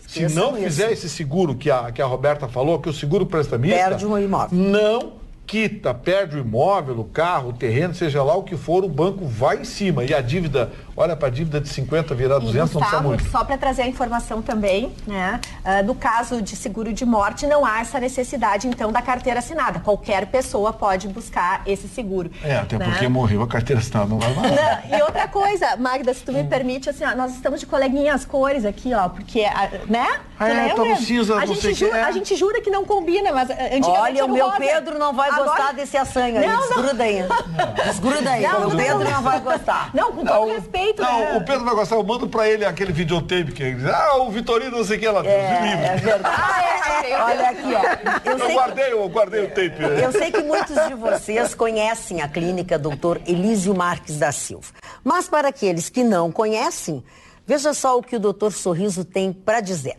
Se não fizer esse seguro que a Roberta falou, que o seguro prestamista... Perde um imóvel. Não quita, perde o imóvel, o carro, o terreno, seja lá o que for, o banco vai em cima. E a dívida, olha para a dívida de 50 virar 200, Gustavo, não precisa muito. só para trazer a informação também, né? No caso de seguro de morte, não há essa necessidade, então, da carteira assinada. Qualquer pessoa pode buscar esse seguro. Até porque morreu a carteira assinada, não vai mais. E outra coisa, Magda, se tu me permite, assim, nós estamos de coleguinhas cores aqui, porque, né? A gente jura que não combina, mas antigamente olha, o meu rosa. Pedro não vai gostar desse assanho aí. Desgruda aí. Desgruda aí. O Pedro não vai gostar. Não, com todo respeito. Não, o Pedro vai gostar. Eu mando pra ele aquele videotape que ele diz, o Vitorino não sei o que lá, é verdade. Olha aqui, ó. Eu guardei o tape. Eu sei que muitos de vocês conhecem a clínica Dr. Elísio Marques da Silva. Mas para aqueles que não conhecem, veja só o que o Dr. Sorriso tem para dizer.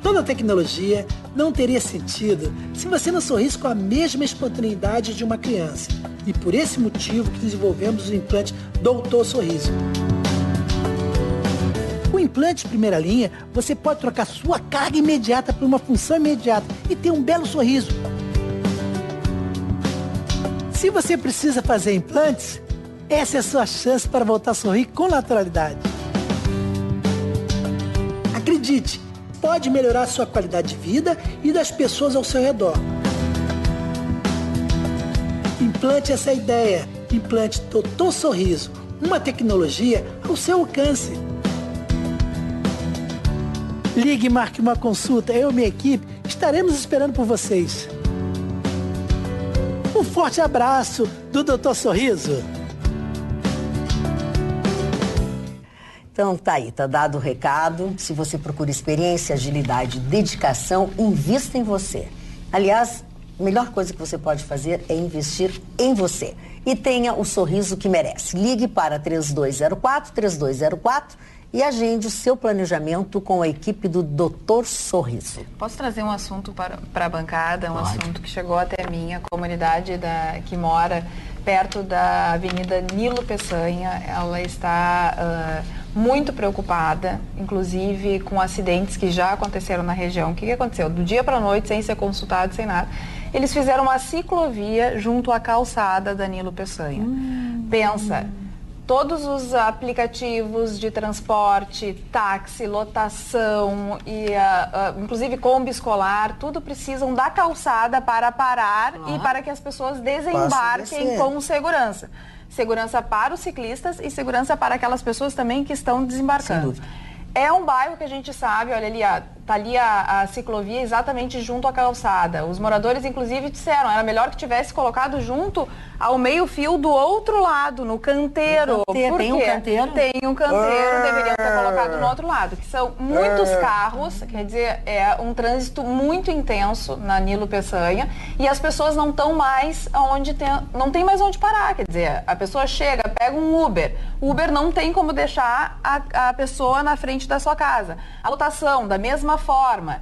Toda a tecnologia não teria sentido se você não sorrisse com a mesma espontaneidade de uma criança. E por esse motivo que desenvolvemos o implante Doutor Sorriso. Com o implante primeira linha, você pode trocar sua carga imediata por uma função imediata e ter um belo sorriso. Se você precisa fazer implantes, essa é a sua chance para voltar a sorrir com naturalidade. Acredite, pode melhorar sua qualidade de vida e das pessoas ao seu redor. Implante essa ideia. Implante Doutor Sorriso. Uma tecnologia ao seu alcance. Ligue e marque uma consulta. Eu e minha equipe estaremos esperando por vocês. Um forte abraço do Doutor Sorriso. Então tá aí, tá dado o recado. Se você procura experiência, agilidade, dedicação, invista em você. Aliás, a melhor coisa que você pode fazer é investir em você. E tenha o sorriso que merece. Ligue para 3204 e agende o seu planejamento com a equipe do Doutor Sorriso. Posso trazer um assunto para a bancada, assunto que chegou até a minha comunidade que mora perto da Avenida Nilo Peçanha. Ela está muito preocupada, inclusive com acidentes que já aconteceram na região. O que aconteceu? Do dia para a noite, sem ser consultado, sem nada, eles fizeram uma ciclovia junto à calçada da Nilo Peçanha. Pensa, todos os aplicativos de transporte, táxi, lotação e inclusive Kombi escolar, tudo precisam da calçada para parar e para que as pessoas desembarquem com segurança. Segurança para os ciclistas e segurança para aquelas pessoas também que estão desembarcando. É um bairro que a gente sabe, olha ali, tá ali a ciclovia exatamente junto à calçada. Os moradores, inclusive, disseram, era melhor que tivesse colocado junto ao meio-fio do outro lado, no canteiro. Por quê? Tem um canteiro? Tem um canteiro, deveriam ter colocado no outro lado, que são muitos carros, quer dizer, é um trânsito muito intenso na Nilo Peçanha, e as pessoas não estão mais não tem mais onde parar, quer dizer, a pessoa chega, pega um Uber, o Uber não tem como deixar a pessoa na frente da sua casa. A lotação, da mesma forma.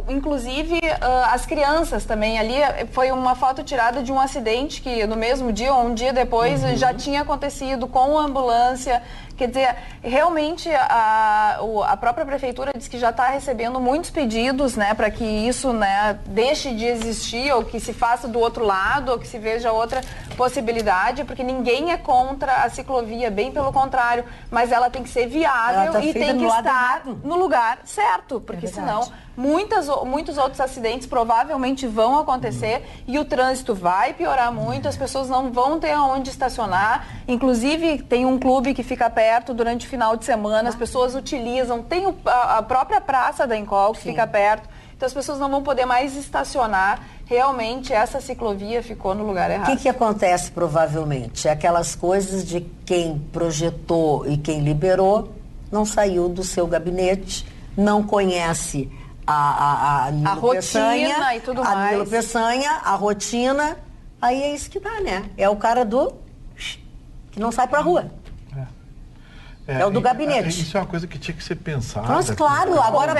Inclusive, as crianças também ali, foi uma foto tirada de um acidente que no mesmo dia ou um dia depois já tinha acontecido com a ambulância. Quer dizer, realmente a própria prefeitura diz que já está recebendo muitos pedidos, né, para que isso, né, deixe de existir ou que se faça do outro lado ou que se veja outra possibilidade, porque ninguém é contra a ciclovia, bem pelo contrário, mas ela tem que ser viável e tem que estar no lugar certo, porque senão muitos outros acidentes provavelmente vão acontecer e o trânsito vai piorar muito, as pessoas não vão ter aonde estacionar. Inclusive, tem um clube que fica perto durante o final de semana, as pessoas utilizam, tem a própria praça da Encol que fica perto, então as pessoas não vão poder mais estacionar. Realmente, essa ciclovia ficou no lugar errado. O que acontece provavelmente? Aquelas coisas de quem projetou e quem liberou não saiu do seu gabinete, não conhece a rotina e tudo mais. A Nilo Peçanha, a rotina, aí é isso que dá, né? É o cara que não sai pra rua. É o do gabinete. Isso é uma coisa que tinha que ser pensada. Mas claro, agora a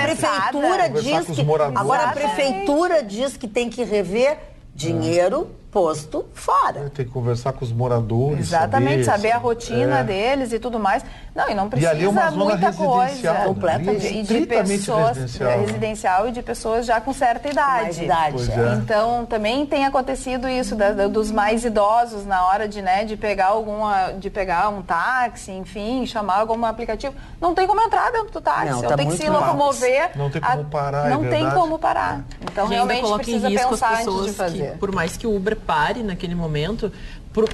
prefeitura diz que tem que rever dinheiro posto fora. Tem que conversar com os moradores. Exatamente, saber a rotina deles e tudo mais. Não, e não precisa ali é uma zona muita coisa. Completamente. E de pessoas residencial e de pessoas já com certa idade. Mais idade. Então, também tem acontecido isso dos mais idosos na hora de pegar um táxi, enfim, chamar algum aplicativo. Não tem como entrar dentro do táxi. Não, tem que se locomover. Não tem como parar. Não tem como parar. Então, realmente precisa pensar antes de fazer. Por mais que o Uber pare naquele momento,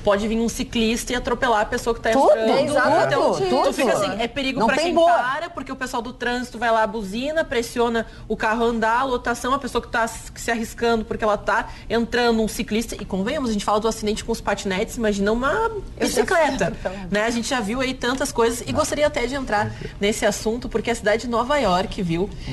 pode vir um ciclista e atropelar a pessoa que está entrando. Então, tu fica assim, é perigo para quem para, porque o pessoal do trânsito vai lá, buzina, pressiona o carro a andar, a lotação, a pessoa que está se arriscando porque ela está entrando, um ciclista. E convenhamos, a gente fala do acidente com os patinetes, imagina uma bicicleta. Né? A gente já viu aí tantas coisas e gostaria até de entrar nesse assunto, porque a cidade de Nova York,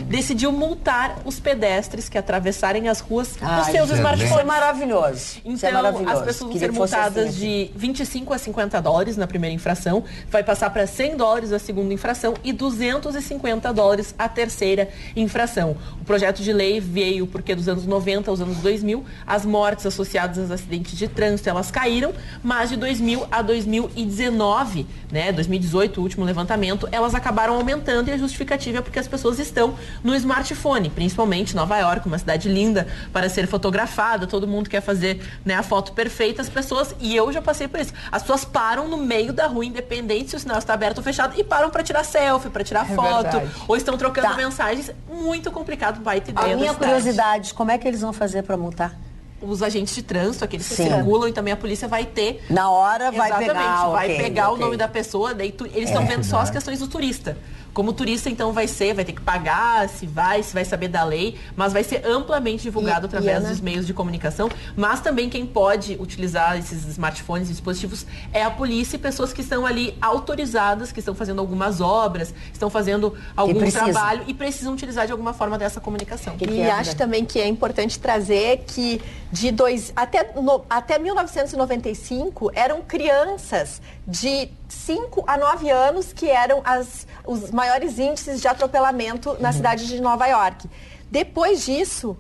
decidiu multar os pedestres que atravessarem as ruas com seus smartphones. Isso é maravilhoso. Então, as pessoas vão ser multadas de $25 a $50 na primeira infração, vai passar para $100 a segunda infração e $250 a terceira infração. O projeto de lei veio porque dos anos 90 aos anos 2000, as mortes associadas aos acidentes de trânsito, elas caíram, mas de 2000 a 2019, né, 2018, o último levantamento, elas acabaram aumentando e a justificativa é porque as pessoas estão no smartphone, principalmente Nova York, uma cidade linda para ser fotografada, todo mundo quer fazer, né, a foto perfeita, as pessoas, e eu já passei por isso, as pessoas param no meio da rua, independente se o sinal está aberto ou fechado, e param para tirar selfie, para tirar foto, ou estão trocando mensagens, muito complicado, vai ter ideia. A minha curiosidade, como é que eles vão fazer para multar? Os agentes de trânsito, aqueles que circulam, e também a polícia vai ter... Na hora vai pegar o nome da pessoa, daí eles estão vendo só as questões do turista. Como turista, então, vai ter que pagar, se vai saber da lei, mas vai ser amplamente divulgado através dos meios de comunicação. Mas também quem pode utilizar esses smartphones e dispositivos é a polícia e pessoas que estão ali autorizadas, que estão fazendo algumas obras, estão fazendo algum trabalho e precisam utilizar de alguma forma dessa comunicação. E acho também que é importante trazer que até 1995 eram crianças de 5 a 9 anos que eram os maiores índices de atropelamento na cidade de Nova York. Depois disso,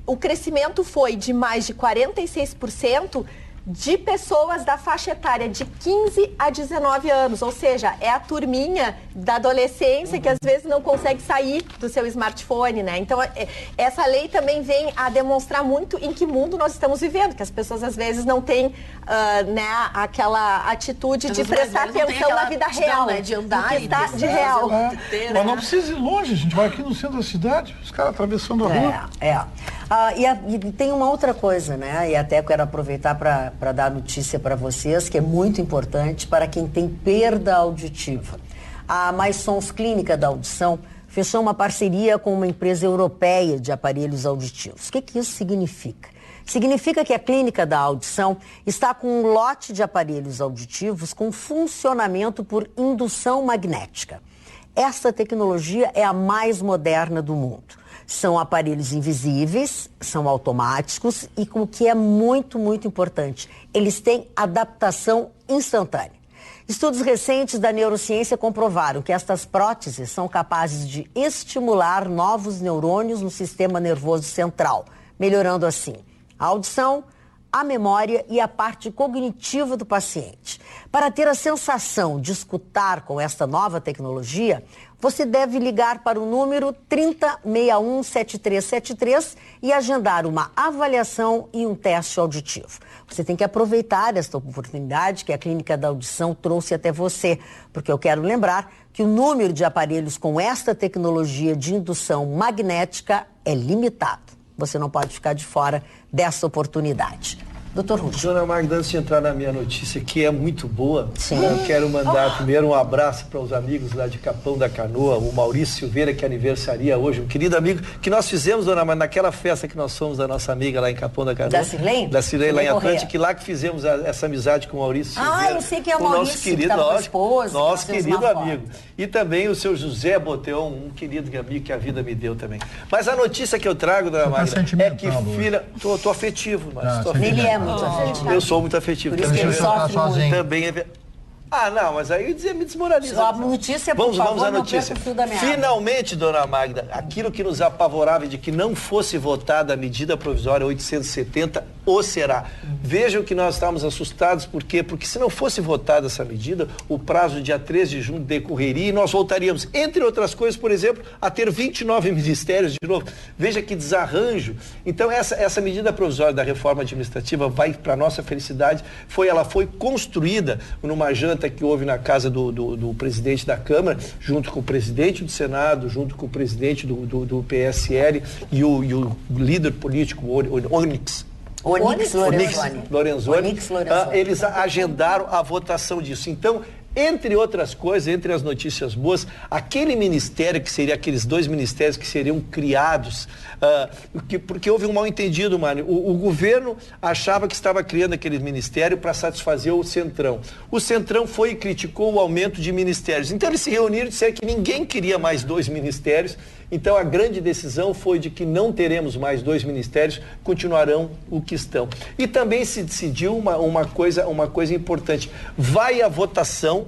o crescimento foi de mais de 46% de pessoas da faixa etária de 15 a 19 anos, ou seja, é a turminha da adolescência, que às vezes não consegue sair do seu smartphone, né? Então, essa lei também vem a demonstrar muito em que mundo nós estamos vivendo, que as pessoas às vezes não têm, né, aquela atitude de prestar atenção na vida real, né? De andar que está de real. Mas não precisa ir longe, a gente vai aqui no centro da cidade, os caras atravessando a rua. E tem uma outra coisa, né? E até quero aproveitar para dar notícia para vocês, que é muito importante para quem tem perda auditiva. A Mais Sons Clínica da Audição fechou uma parceria com uma empresa europeia de aparelhos auditivos. O que isso significa? Significa que a Clínica da Audição está com um lote de aparelhos auditivos com funcionamento por indução magnética. Essa tecnologia é a mais moderna do mundo. São aparelhos invisíveis, são automáticos e, o que é muito, muito importante, eles têm adaptação instantânea. Estudos recentes da neurociência comprovaram que estas próteses são capazes de estimular novos neurônios no sistema nervoso central, melhorando assim a audição, a memória e a parte cognitiva do paciente. Para ter a sensação de escutar com esta nova tecnologia, você deve ligar para o número 30617373 e agendar uma avaliação e um teste auditivo. Você tem que aproveitar esta oportunidade que a Clínica da Audição trouxe até você, porque eu quero lembrar que o número de aparelhos com esta tecnologia de indução magnética é limitado. Você não pode ficar de fora dessa oportunidade. Doutor Ruth. Dona Magda, antes de entrar na minha notícia, que é muito boa, sim, eu quero mandar primeiro um abraço para os amigos lá de Capão da Canoa, o Maurício Silveira, que aniversaria hoje, um querido amigo que nós fizemos, dona Magda, naquela festa que nós fomos da nossa amiga lá em Capão da Canoa. Da Cirlei? Da Cirlei, lá em Atlântica, que lá que fizemos essa amizade com o Maurício Silveira. Eu sei que é o Maurício, nosso querido, que com esposa, nosso querido amigo. E também o seu José Boteon, um querido amigo que a vida me deu também. Mas a notícia que eu trago, dona Magda, é que filha... Tô afetivo, mas tô afetivo. Ele é muito afetivo. Eu sou muito afetivo. Por isso que ele sofre muito. Também é... não, mas aí me desmoraliza. A notícia, por favor, vamos à notícia. Finalmente, dona Magda, aquilo que nos apavorava de que não fosse votada a medida provisória 870, ou será. Vejam que nós estávamos assustados, por quê? Porque se não fosse votada essa medida, o prazo dia 13 de junho decorreria e nós voltaríamos, entre outras coisas, por exemplo, a ter 29 ministérios de novo. Veja que desarranjo. Então, essa medida provisória da reforma administrativa vai, para nossa felicidade, ela foi construída numa janta que houve na casa do presidente da Câmara, junto com o presidente do Senado, junto com o presidente do PSL e o líder político, Onyx Lorenzoni. Eles agendaram a votação disso. Então, entre outras coisas, entre as notícias boas, aquele ministério que seria, aqueles dois ministérios que seriam criados, porque houve um mal-entendido, Mário. O governo achava que estava criando aquele ministério para satisfazer o Centrão. O Centrão foi e criticou o aumento de ministérios. Então eles se reuniram e disseram que ninguém queria mais 2 ministérios. Então a grande decisão foi de que não teremos mais 2 ministérios, continuarão o que estão. E também se decidiu uma coisa importante. Vão à votação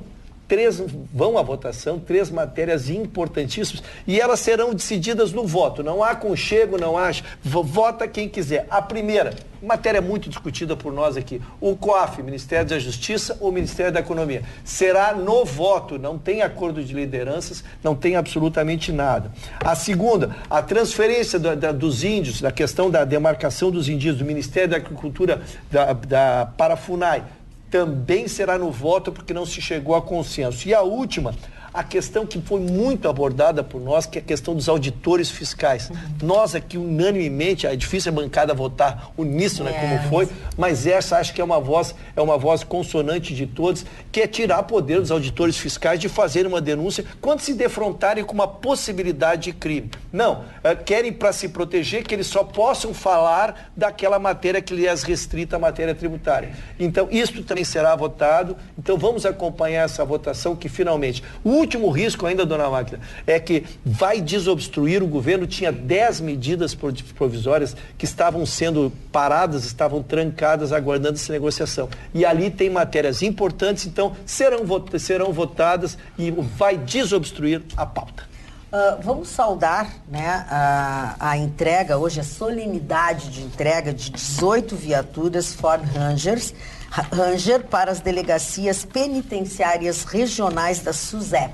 3 matérias importantíssimas e elas serão decididas no voto. Não há conchego, não há... Vota quem quiser. A primeira, matéria muito discutida por nós aqui, o COAF, Ministério da Justiça ou Ministério da Economia. Será no voto, não tem acordo de lideranças, não tem absolutamente nada. A segunda, a transferência dos índios, da questão da demarcação dos indígenas, do Ministério da Agricultura para a FUNAI, também será no voto porque não se chegou a consenso. E a última, a questão que foi muito abordada por nós, que é a questão dos auditores fiscais. Nós aqui, unanimemente, é difícil a bancada votar uníssona, como foi, mas essa acho que é uma voz consonante de todos, que é tirar poder dos auditores fiscais de fazer uma denúncia quando se defrontarem com uma possibilidade de crime. Não, querem para se proteger que eles só possam falar daquela matéria que lhes restrita a matéria tributária. Então, isso também será votado. Então, vamos acompanhar essa votação que finalmente... O último risco ainda, dona Magda, é que vai desobstruir. O governo tinha 10 medidas provisórias que estavam sendo paradas, estavam trancadas, aguardando essa negociação. E ali tem matérias importantes, então serão votadas e vai desobstruir a pauta. Vamos saudar, né, a entrega, hoje a solenidade de entrega de 18 viaturas Ford Ranger para as delegacias penitenciárias regionais da SUSEP,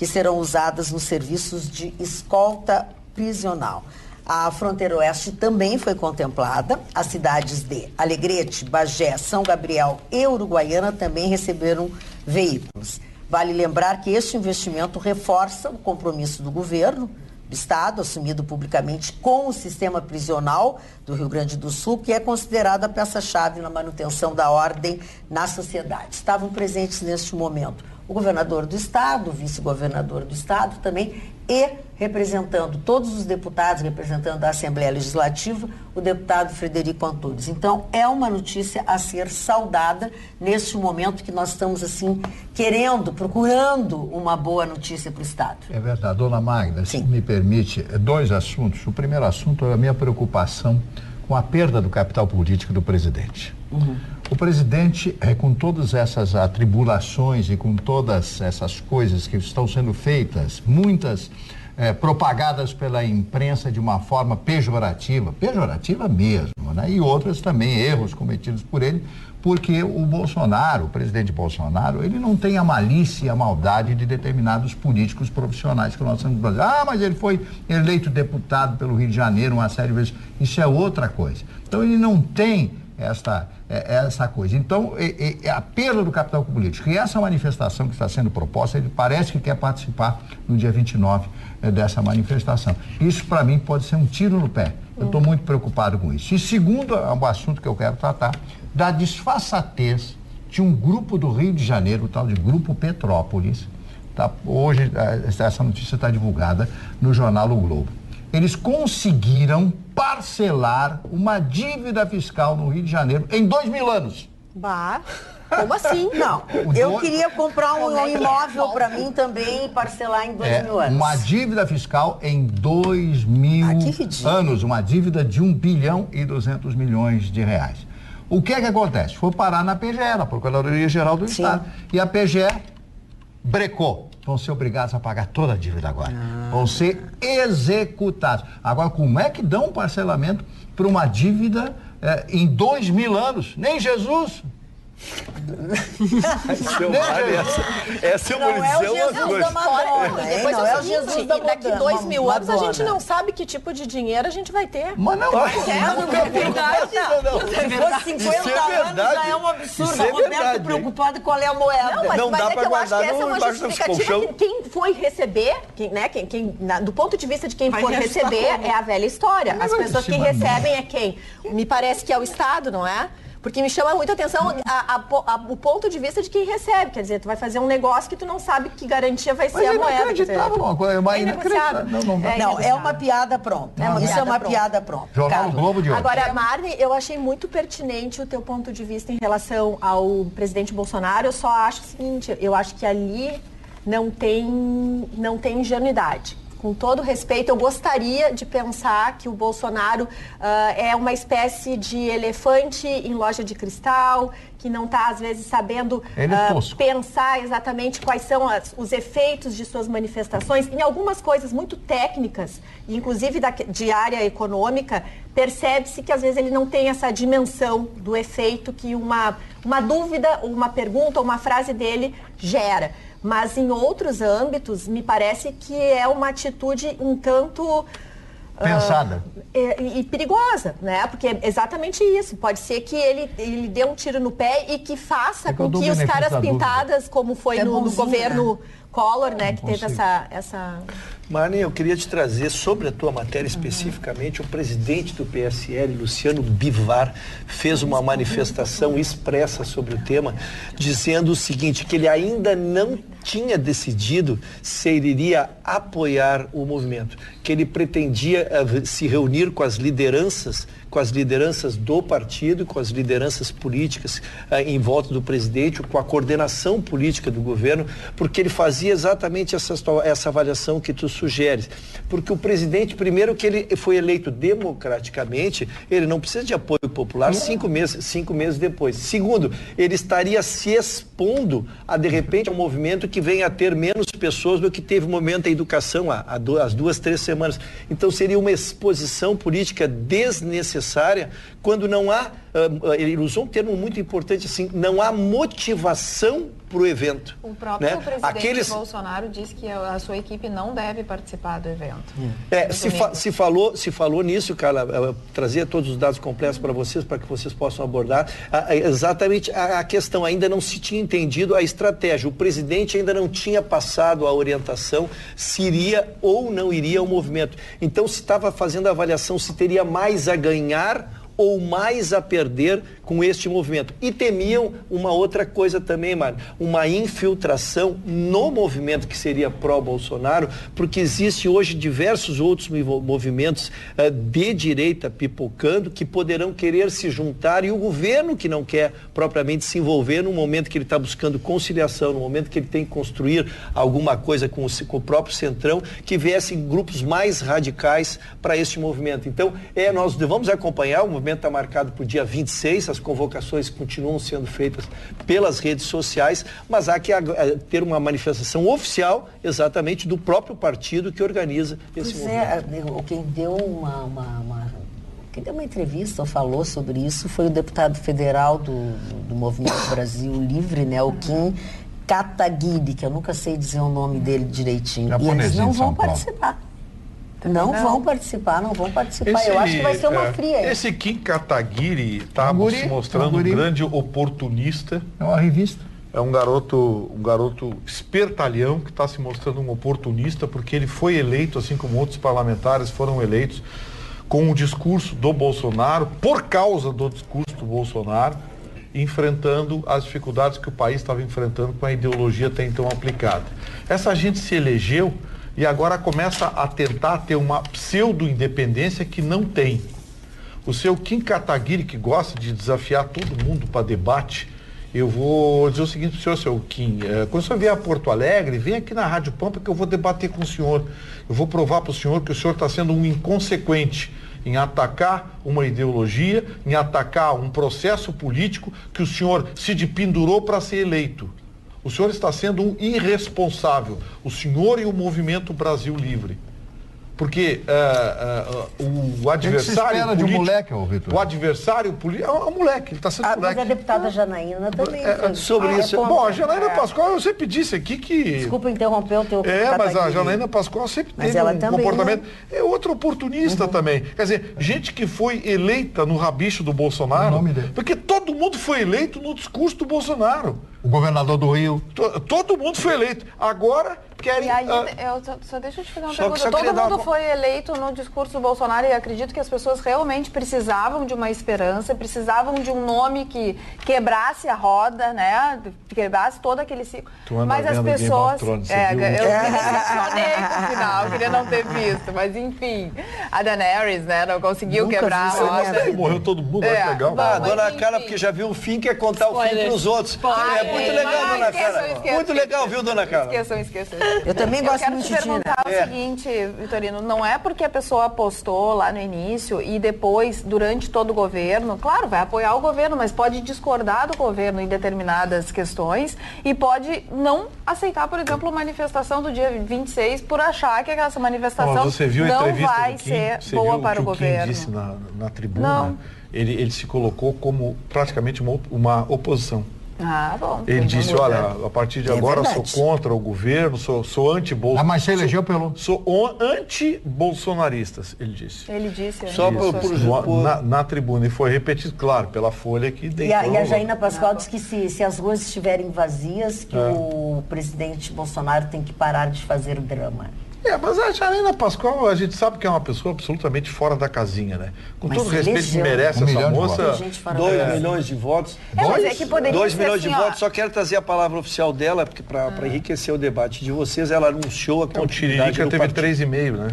que serão usadas nos serviços de escolta prisional. A fronteira oeste também foi contemplada. As cidades de Alegrete, Bagé, São Gabriel e Uruguaiana também receberam veículos. Vale lembrar que este investimento reforça o compromisso do governo do Estado, assumido publicamente com o sistema prisional do Rio Grande do Sul, que é considerado a peça-chave na manutenção da ordem na sociedade. Estavam presentes neste momento o governador do Estado, o vice-governador do Estado também, e representando todos os deputados, representando a Assembleia Legislativa, o deputado Frederico Antunes. Então, é uma notícia a ser saudada neste momento que nós estamos, assim, querendo, procurando uma boa notícia para o Estado. É verdade. Dona Magda, Sim. se me permite, 2 assuntos. O primeiro assunto é a minha preocupação com a perda do capital político do presidente. O presidente, com todas essas atribulações e com todas essas coisas que estão sendo feitas, muitas propagadas pela imprensa de uma forma pejorativa mesmo, né? E outras também, erros cometidos por ele, porque o Bolsonaro, o presidente Bolsonaro, ele não tem a malícia e a maldade de determinados políticos profissionais que nós estamos no Brasil. Ah, mas ele foi eleito deputado pelo Rio de Janeiro uma série de vezes. Isso é outra coisa. Então ele não tem essa coisa. Então, a perda do capital político e essa manifestação que está sendo proposta, ele parece que quer participar no dia 29 dessa manifestação. Isso, para mim, pode ser um tiro no pé. Eu estou muito preocupado com isso. E segundo o assunto que eu quero tratar, da disfarçatez de um grupo do Rio de Janeiro, o tal de Grupo Petrópolis. Hoje, essa notícia está divulgada no jornal O Globo. Eles conseguiram parcelar uma dívida fiscal no Rio de Janeiro em 2.000 anos. Bah, como assim? Não, eu queria comprar um imóvel para mim também e parcelar em 2.000 anos. Uma dívida fiscal em 2.000 anos, uma dívida de 1 bilhão e 200 milhões de reais. O que é que acontece? Foi parar na PGE, na Procuradoria-Geral do Estado. E a PGE brecou. Vão ser obrigados a pagar toda a dívida agora. Vão ser executados. Agora, como é que dão um parcelamento para uma dívida em 2.000 anos? Nem Jesus. Essa eu vou dizer uma coisa. Não é o Jesus da Madonna. Daqui 2.000 anos a gente não sabe que tipo de dinheiro a gente vai ter. Mas não vai ter. É verdade. Se fosse 50 anos já é um absurdo. O Roberto preocupado qual é a moeda. Não dá para guardar embaixo dos colchão. Quem foi receber, do ponto de vista de quem for receber, é a velha história. As pessoas que recebem é quem? Me parece que é o Estado, não é? Porque me chama muita atenção o ponto de vista de quem recebe. Quer dizer, tu vai fazer um negócio que tu não sabe que garantia vai ser a moeda. Não, é uma piada pronta. Isso é uma piada pronta. Jornal Globo de hoje. Agora, Marne, eu achei muito pertinente o teu ponto de vista em relação ao presidente Bolsonaro. Eu só acho o seguinte, eu acho que ali não tem ingenuidade. Com todo respeito, eu gostaria de pensar que o Bolsonaro é uma espécie de elefante em loja de cristal, que não está, às vezes, sabendo pensar exatamente quais são os efeitos de suas manifestações. Em algumas coisas muito técnicas, inclusive de área econômica, percebe-se que, às vezes, ele não tem essa dimensão do efeito que uma dúvida, uma pergunta, uma frase dele gera. Mas em outros âmbitos, me parece que é uma atitude um tanto pensada e perigosa, né? Porque é exatamente isso. Pode ser que ele dê um tiro no pé e que faça com que os caras pintadas, como foi no governo Collor, né? Que teve essa... Marne, eu queria te trazer sobre a tua matéria especificamente. O presidente do PSL, Luciano Bivar, fez uma manifestação expressa sobre o tema, dizendo o seguinte, que ele ainda não tinha decidido se ele iria apoiar o movimento, que ele pretendia se reunir com as lideranças do partido, com as lideranças políticas em volta do presidente, com a coordenação política do governo, porque ele fazia exatamente essa avaliação que tu sugeres. Porque o presidente, primeiro, que ele foi eleito democraticamente, ele não precisa de apoio popular 5 meses depois. Segundo, ele estaria se expondo a, de repente, um movimento que venha a ter menos pessoas do que teve o momento da educação há 2, 3 semanas. Então, seria uma exposição política desnecessária quando não há, ele usou um termo muito importante assim, não há motivação para o evento. O próprio presidente Bolsonaro disse que a sua equipe não deve participar do evento. Se falou nisso, Carla, eu trazia todos os dados completos para vocês, para que vocês possam abordar. Exatamente a questão, ainda não se tinha entendido a estratégia. O presidente ainda não tinha passado a orientação se iria ou não iria ao movimento. Então se estava fazendo a avaliação se teria mais a ganhar ou mais a perder com este movimento. E temiam uma outra coisa também, Mário, uma infiltração no movimento que seria pró-Bolsonaro, porque existe hoje diversos outros movimentos de direita pipocando que poderão querer se juntar, e o governo que não quer propriamente se envolver no momento que ele está buscando conciliação, no momento que ele tem que construir alguma coisa com o próprio Centrão, que viessem grupos mais radicais para este movimento. Então, nós vamos acompanhar, o movimento está marcado para o dia 26, as convocações continuam sendo feitas pelas redes sociais, mas há que ter uma manifestação oficial exatamente do próprio partido que organiza esse movimento. Quem deu quem deu uma entrevista ou falou sobre isso foi o deputado federal do Movimento Brasil Livre, né, o Kim Kataguiri, que eu nunca sei dizer o nome dele direitinho. E eles não vão participar. Não vão participar. Eu acho que vai ser uma fria. Esse Kim Kataguiri está se mostrando um grande oportunista. É uma revista. É um garoto espertalhão que está se mostrando um oportunista, porque ele foi eleito, assim como outros parlamentares foram eleitos, com o discurso do Bolsonaro, por causa do discurso do Bolsonaro, enfrentando as dificuldades que o país estava enfrentando com a ideologia até então aplicada. Essa gente se elegeu e agora começa a tentar ter uma pseudo-independência que não tem. O seu Kim Kataguiri, que gosta de desafiar todo mundo para debate, eu vou dizer o seguinte para o senhor, seu Kim, quando o senhor vier a Porto Alegre, vem aqui na Rádio Pampa que eu vou debater com o senhor. Eu vou provar para o senhor que o senhor está sendo um inconsequente em atacar uma ideologia, em atacar um processo político que o senhor se dependurou para ser eleito. O senhor está sendo um irresponsável, o senhor e o Movimento Brasil Livre. Porque o adversário político... de um moleque, Vitor? O adversário político é um moleque, ele está sendo moleque. Mas a deputada Janaína também... sobre isso. Bom, a Janaína Pascoal, eu sempre disse aqui que... Desculpa interromper o teu... mas a Janaína Pascoal sempre teve comportamento... É outro oportunista também. Quer dizer, gente que foi eleita no rabicho do Bolsonaro, porque todo mundo foi eleito no discurso do Bolsonaro. O governador do Rio. Todo mundo foi eleito. Agora querem... E aí, só deixa eu te fazer uma pergunta. Todo mundo foi eleito no discurso do Bolsonaro e acredito que as pessoas realmente precisavam de uma esperança, precisavam de um nome que quebrasse a roda, né? Quebrasse todo aquele ciclo. Mas as pessoas... Eu me decepcionei com o final, queria não ter visto. Mas enfim, a Daenerys, né? Não conseguiu quebrar a roda. Morreu todo mundo, acho legal. Dona Carla, porque já viu o fim, quer contar o fim para os outros. Muito legal, Dona Carla. Muito legal, viu, Dona Carla? Esqueçam. Eu também gosto muito de te perguntar o seguinte, Vitorino, não é porque a pessoa postou lá no início e depois, durante todo o governo, claro, vai apoiar o governo, mas pode discordar do governo em determinadas questões e pode não aceitar, por exemplo, a manifestação do dia 26 por achar que essa manifestação não vai ser boa para o governo. Você viu o que o Kim disse na tribuna? Ele se colocou como praticamente uma oposição. Bom. Ele disse, olha, a partir de agora eu sou contra o governo, sou anti-bolsonarista. Mas você elegeu pelo... Sou anti-bolsonaristas, ele disse. Ele disse. Só na tribuna. E foi repetido, claro, pela Folha que deitou. E a Janaína Pascoal disse que se as ruas estiverem vazias, que o presidente Bolsonaro tem que parar de fazer o drama. Mas a Janaína Pascoal, a gente sabe que é uma pessoa absolutamente fora da casinha, né? Com todo respeito que merece essa moça. 2 milhões de votos. 2 milhões de votos. Só quero trazer a palavra oficial dela, porque para enriquecer o debate de vocês, ela anunciou a continuidade do teve 3,5, né?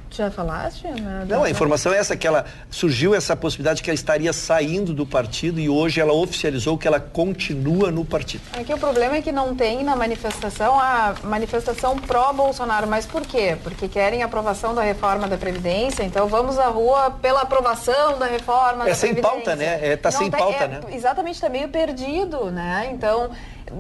Já falaste? Não, a informação é essa, que surgiu essa possibilidade que ela estaria saindo do partido e hoje ela oficializou que ela continua no partido. Aqui o problema é que não tem na manifestação a manifestação pró-Bolsonaro. Mas por quê? Porque querem a aprovação da reforma da Previdência, então vamos à rua pela aprovação da reforma da Previdência. É sem pauta, né? Tá sem pauta, né? Exatamente, está meio perdido, né? Então...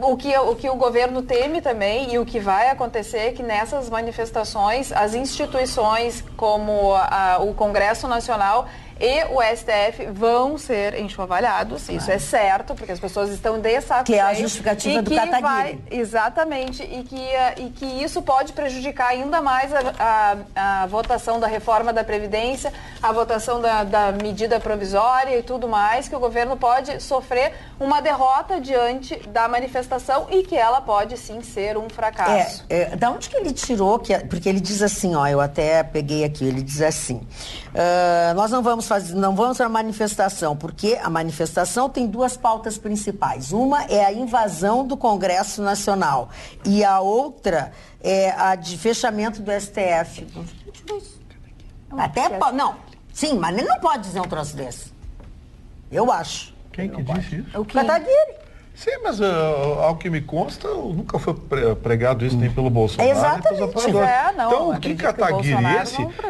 O que o governo teme também e o que vai acontecer é que nessas manifestações as instituições como o Congresso Nacional e o STF vão ser enxovalhados, isso é certo, porque as pessoas estão de saco que é a justificativa do Kataguiri. Exatamente, e que isso pode prejudicar ainda mais a votação da reforma da Previdência, a votação da medida provisória e tudo mais, que o governo pode sofrer uma derrota diante da manifestação e que ela pode sim ser um fracasso. Da onde que ele tirou? Porque ele diz assim, eu até peguei aqui, ele diz assim, nós não vamos para a manifestação, porque a manifestação tem duas pautas principais. Uma é a invasão do Congresso Nacional e a outra é a de fechamento do STF. Sim, mas ele não pode dizer um troço desse. Eu acho. Quem que disse isso? O Kataguiri. Sim, mas ao que me consta, nunca foi pregado isso nem pelo Bolsonaro, exatamente. Nem pelos apoiadores. Então, o que Kataguiri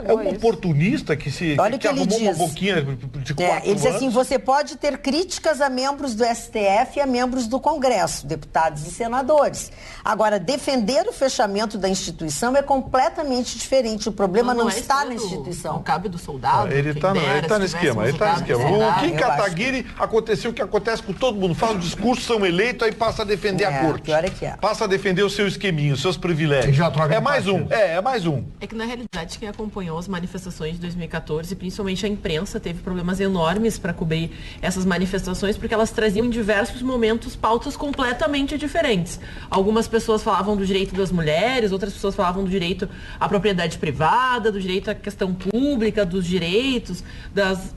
é um oportunista que arrumou uma boquinha de 4 anos. Ele diz assim, você pode ter críticas a membros do STF e a membros do Congresso, deputados e senadores. Agora, defender o fechamento da instituição é completamente diferente. O problema não está na instituição. Não cabe do soldado. Ele está no esquema. O Kim Kataguiri aconteceu o que acontece com todo mundo. Faz o discurso, eleito, aí passa a defender a corte. Pior é que é. Passa a defender o seu esqueminho, os seus privilégios. É mais um. É que na realidade quem acompanhou as manifestações de 2014, principalmente a imprensa, teve problemas enormes para cobrir essas manifestações, porque elas traziam em diversos momentos pautas completamente diferentes. Algumas pessoas falavam do direito das mulheres, outras pessoas falavam do direito à propriedade privada, do direito à questão pública, dos direitos,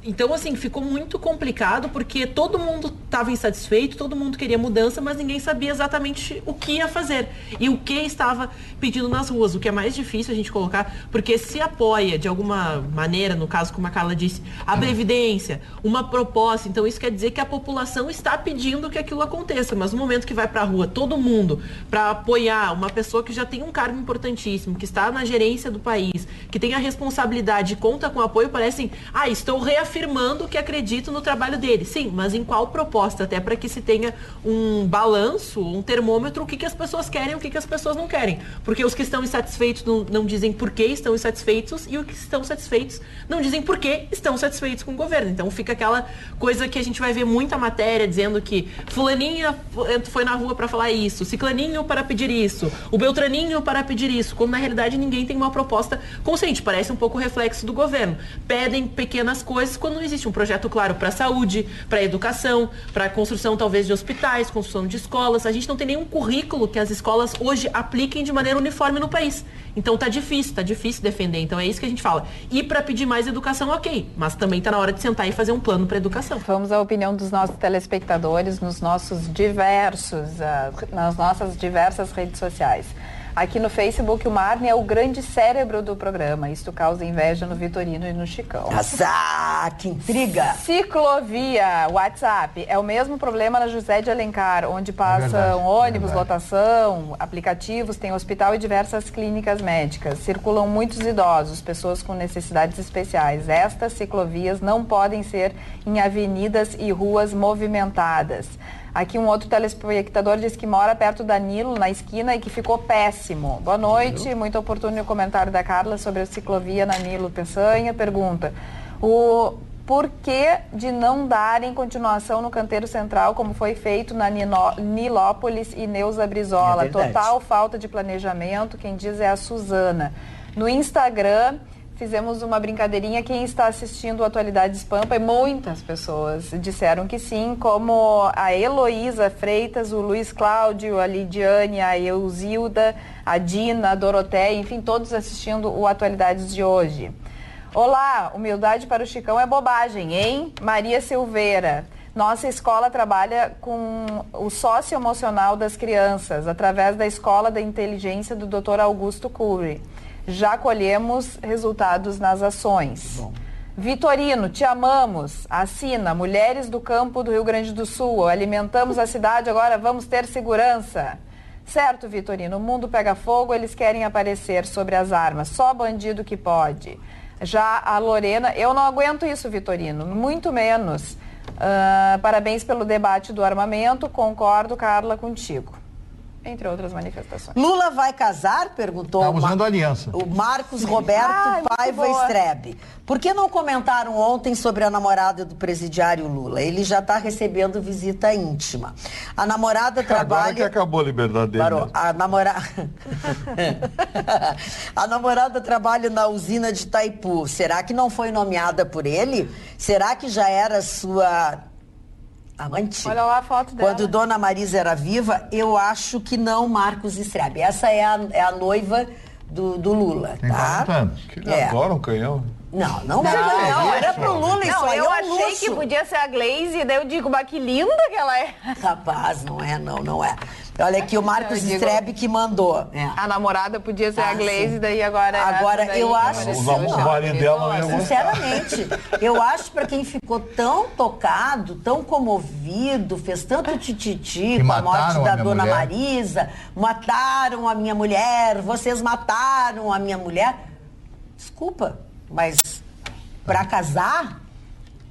Então, assim, ficou muito complicado, porque todo mundo estava insatisfeito, todo mundo queria mudança, mas ninguém sabia exatamente o que ia fazer e o que estava pedindo nas ruas, o que é mais difícil a gente colocar, porque se apoia de alguma maneira, no caso como a Carla disse, a Previdência, uma proposta, então isso quer dizer que a população está pedindo que aquilo aconteça, mas no momento que vai para a rua todo mundo para apoiar uma pessoa que já tem um cargo importantíssimo, que está na gerência do país, que tem a responsabilidade e conta com apoio, parecem, estou reafirmando que acredito no trabalho dele. Sim, mas em qual proposta? Até para que se tenha um balanço, um termômetro, o que as pessoas querem e o que as pessoas não querem. Porque os que estão insatisfeitos não dizem por que estão insatisfeitos e os que estão satisfeitos não dizem por que estão satisfeitos com o governo. Então fica aquela coisa que a gente vai ver muita matéria dizendo que fulaninha foi na rua para falar isso, ciclaninho para pedir isso, o beltraninho para pedir isso, quando na realidade ninguém tem uma proposta consciente. Parece um pouco o reflexo do governo. Pedem pequenas coisas quando não existe um projeto claro para a saúde, para a educação, para a construção talvez de hospitais, construção de escolas. A gente não tem nenhum currículo que as escolas hoje apliquem de maneira uniforme no país. Então tá difícil defender. Então é isso que a gente fala. E para pedir mais educação, ok, mas também tá na hora de sentar e fazer um plano para educação. Vamos à opinião dos nossos telespectadores nas nossas diversas redes sociais. Aqui no Facebook, o Marne é o grande cérebro do programa. Isto causa inveja no Vitorino e no Chicão. Nossa, que intriga! Ciclovia, WhatsApp, é o mesmo problema na José de Alencar, onde passam ônibus, lotação, aplicativos, tem hospital e diversas clínicas médicas. Circulam muitos idosos, pessoas com necessidades especiais. Estas ciclovias não podem ser em avenidas e ruas movimentadas. Aqui um outro telespectador diz que mora perto da Nilo, na esquina, e que ficou péssimo. Boa noite, muito oportuno o comentário da Carla sobre a ciclovia na Nilo Peçanha. Pergunta, o porquê de não darem continuação no canteiro central, como foi feito na Nilópolis e Neuza Brizola? Total falta de planejamento, quem diz é a Suzana. No Instagram, fizemos uma brincadeirinha, quem está assistindo o Atualidades Pampa, e muitas pessoas disseram que sim, como a Heloísa Freitas, o Luiz Cláudio, a Lidiane, a Euzilda, a Dina, a Doroteia, enfim, todos assistindo o Atualidades de hoje. Olá, humildade para o Chicão é bobagem, hein? Maria Silveira. Nossa escola trabalha com o socioemocional das crianças, através da Escola da Inteligência do Dr. Augusto Cury. Já colhemos resultados nas ações. Bom. Vitorino, te amamos. Assina, Mulheres do Campo do Rio Grande do Sul. Alimentamos a cidade, agora vamos ter segurança. Certo, Vitorino, o mundo pega fogo, eles querem aparecer sobre as armas. Só bandido que pode. Já a Lorena, eu não aguento isso, Vitorino, muito menos. Parabéns pelo debate do armamento, concordo, Carla, contigo. Entre outras manifestações. Lula vai casar? Perguntou usando aliança. O Marcos Roberto Paiva Strebe. Por que não comentaram ontem sobre a namorada do presidiário Lula? Ele já está recebendo visita íntima. A namorada trabalha... Agora que acabou a liberdade dele. Parou. A namorada trabalha na usina de Itaipu. Será que não foi nomeada por ele? Será que já era sua amante? Olha lá a foto dela. Quando Dona Marisa era viva, eu acho que não, Marcos Strebe. Essa é a noiva do Lula, Tem tá? 40 anos. Que ele adora um canhão. Não era pro Lula, isso aí eu é um achei luxo. que podia ser a Glaze, daí eu digo, mas que linda que ela é. Rapaz, não é. Olha aqui, o Marcos Strebe que mandou. A namorada podia ser a Glaze, daí agora... eu acho Os marido dela não ia gostar. Sinceramente, eu acho para quem ficou tão tocado, tão comovido, fez tanto tititi com a morte da Dona Marisa, mataram a minha mulher, vocês mataram a minha mulher. Desculpa, mas para casar,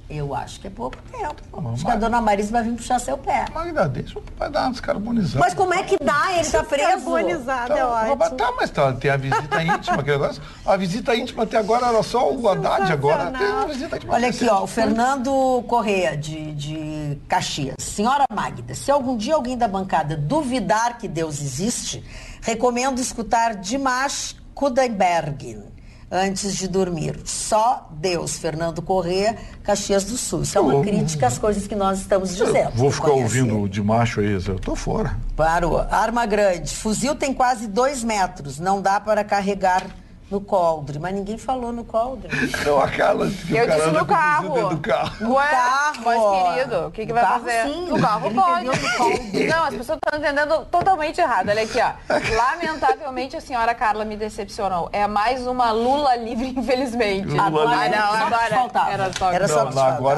eu acho que é pouco tempo. Acho que a Dona Marisa vai vir puxar seu pé. Magda, deixa o pai dar uma descarbonizada. Mas como é que dá? Ele tá preso. Descarbonizado é ótimo. Tá, mas tem a visita íntima, aquele negócio. A visita íntima até agora era só o Haddad, agora tem a visita íntima. Olha aqui, ó, o Fernando Correia, de Caxias. Senhora Magda, se algum dia alguém da bancada duvidar que Deus existe, recomendo escutar Dimash Kudaibergen antes de dormir. Só Deus. Fernando Correia, Caxias do Sul. Isso é uma crítica às coisas que nós estamos dizendo. Vou ficar ouvindo de macho aí, eu tô fora. Parou. Arma grande. Fuzil tem quase 2 metros. Não dá para carregar no coldre. Mas ninguém falou no coldre. Não, a Carla... Eu disse no carro. Do carro. No carro. Mas, querido, o que vai fazer? Sim. No carro pode. Não, as pessoas estão entendendo totalmente errado. Olha aqui, ó. Lamentavelmente, a senhora Carla me decepcionou. É mais uma Lula livre, infelizmente. Agora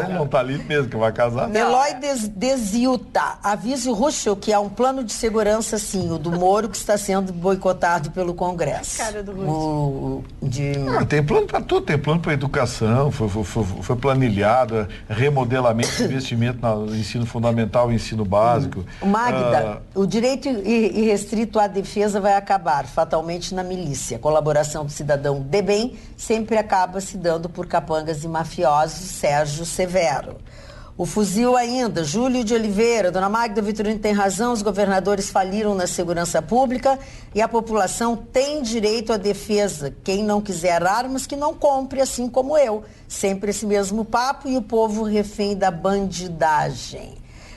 ele não tá livre mesmo, que vai casar. Eloy Desilta. Avise o Ruschel que há um plano de segurança, sim, o do Moro, que está sendo boicotado pelo Congresso. Cara do Ruschel. Tem plano para tudo, tem plano para educação, foi planilhado, remodelamento de investimento no ensino fundamental e ensino básico. Magda, o direito irrestrito à defesa vai acabar fatalmente na milícia. A colaboração do cidadão de bem sempre acaba se dando por capangas e mafiosos. Sérgio Severo. O fuzil ainda, Júlio de Oliveira, Dona Magda Vitorino tem razão, os governadores faliram na segurança pública e a população tem direito à defesa. Quem não quiser armas, que não compre, assim como eu. Sempre esse mesmo papo e o povo refém da bandidagem.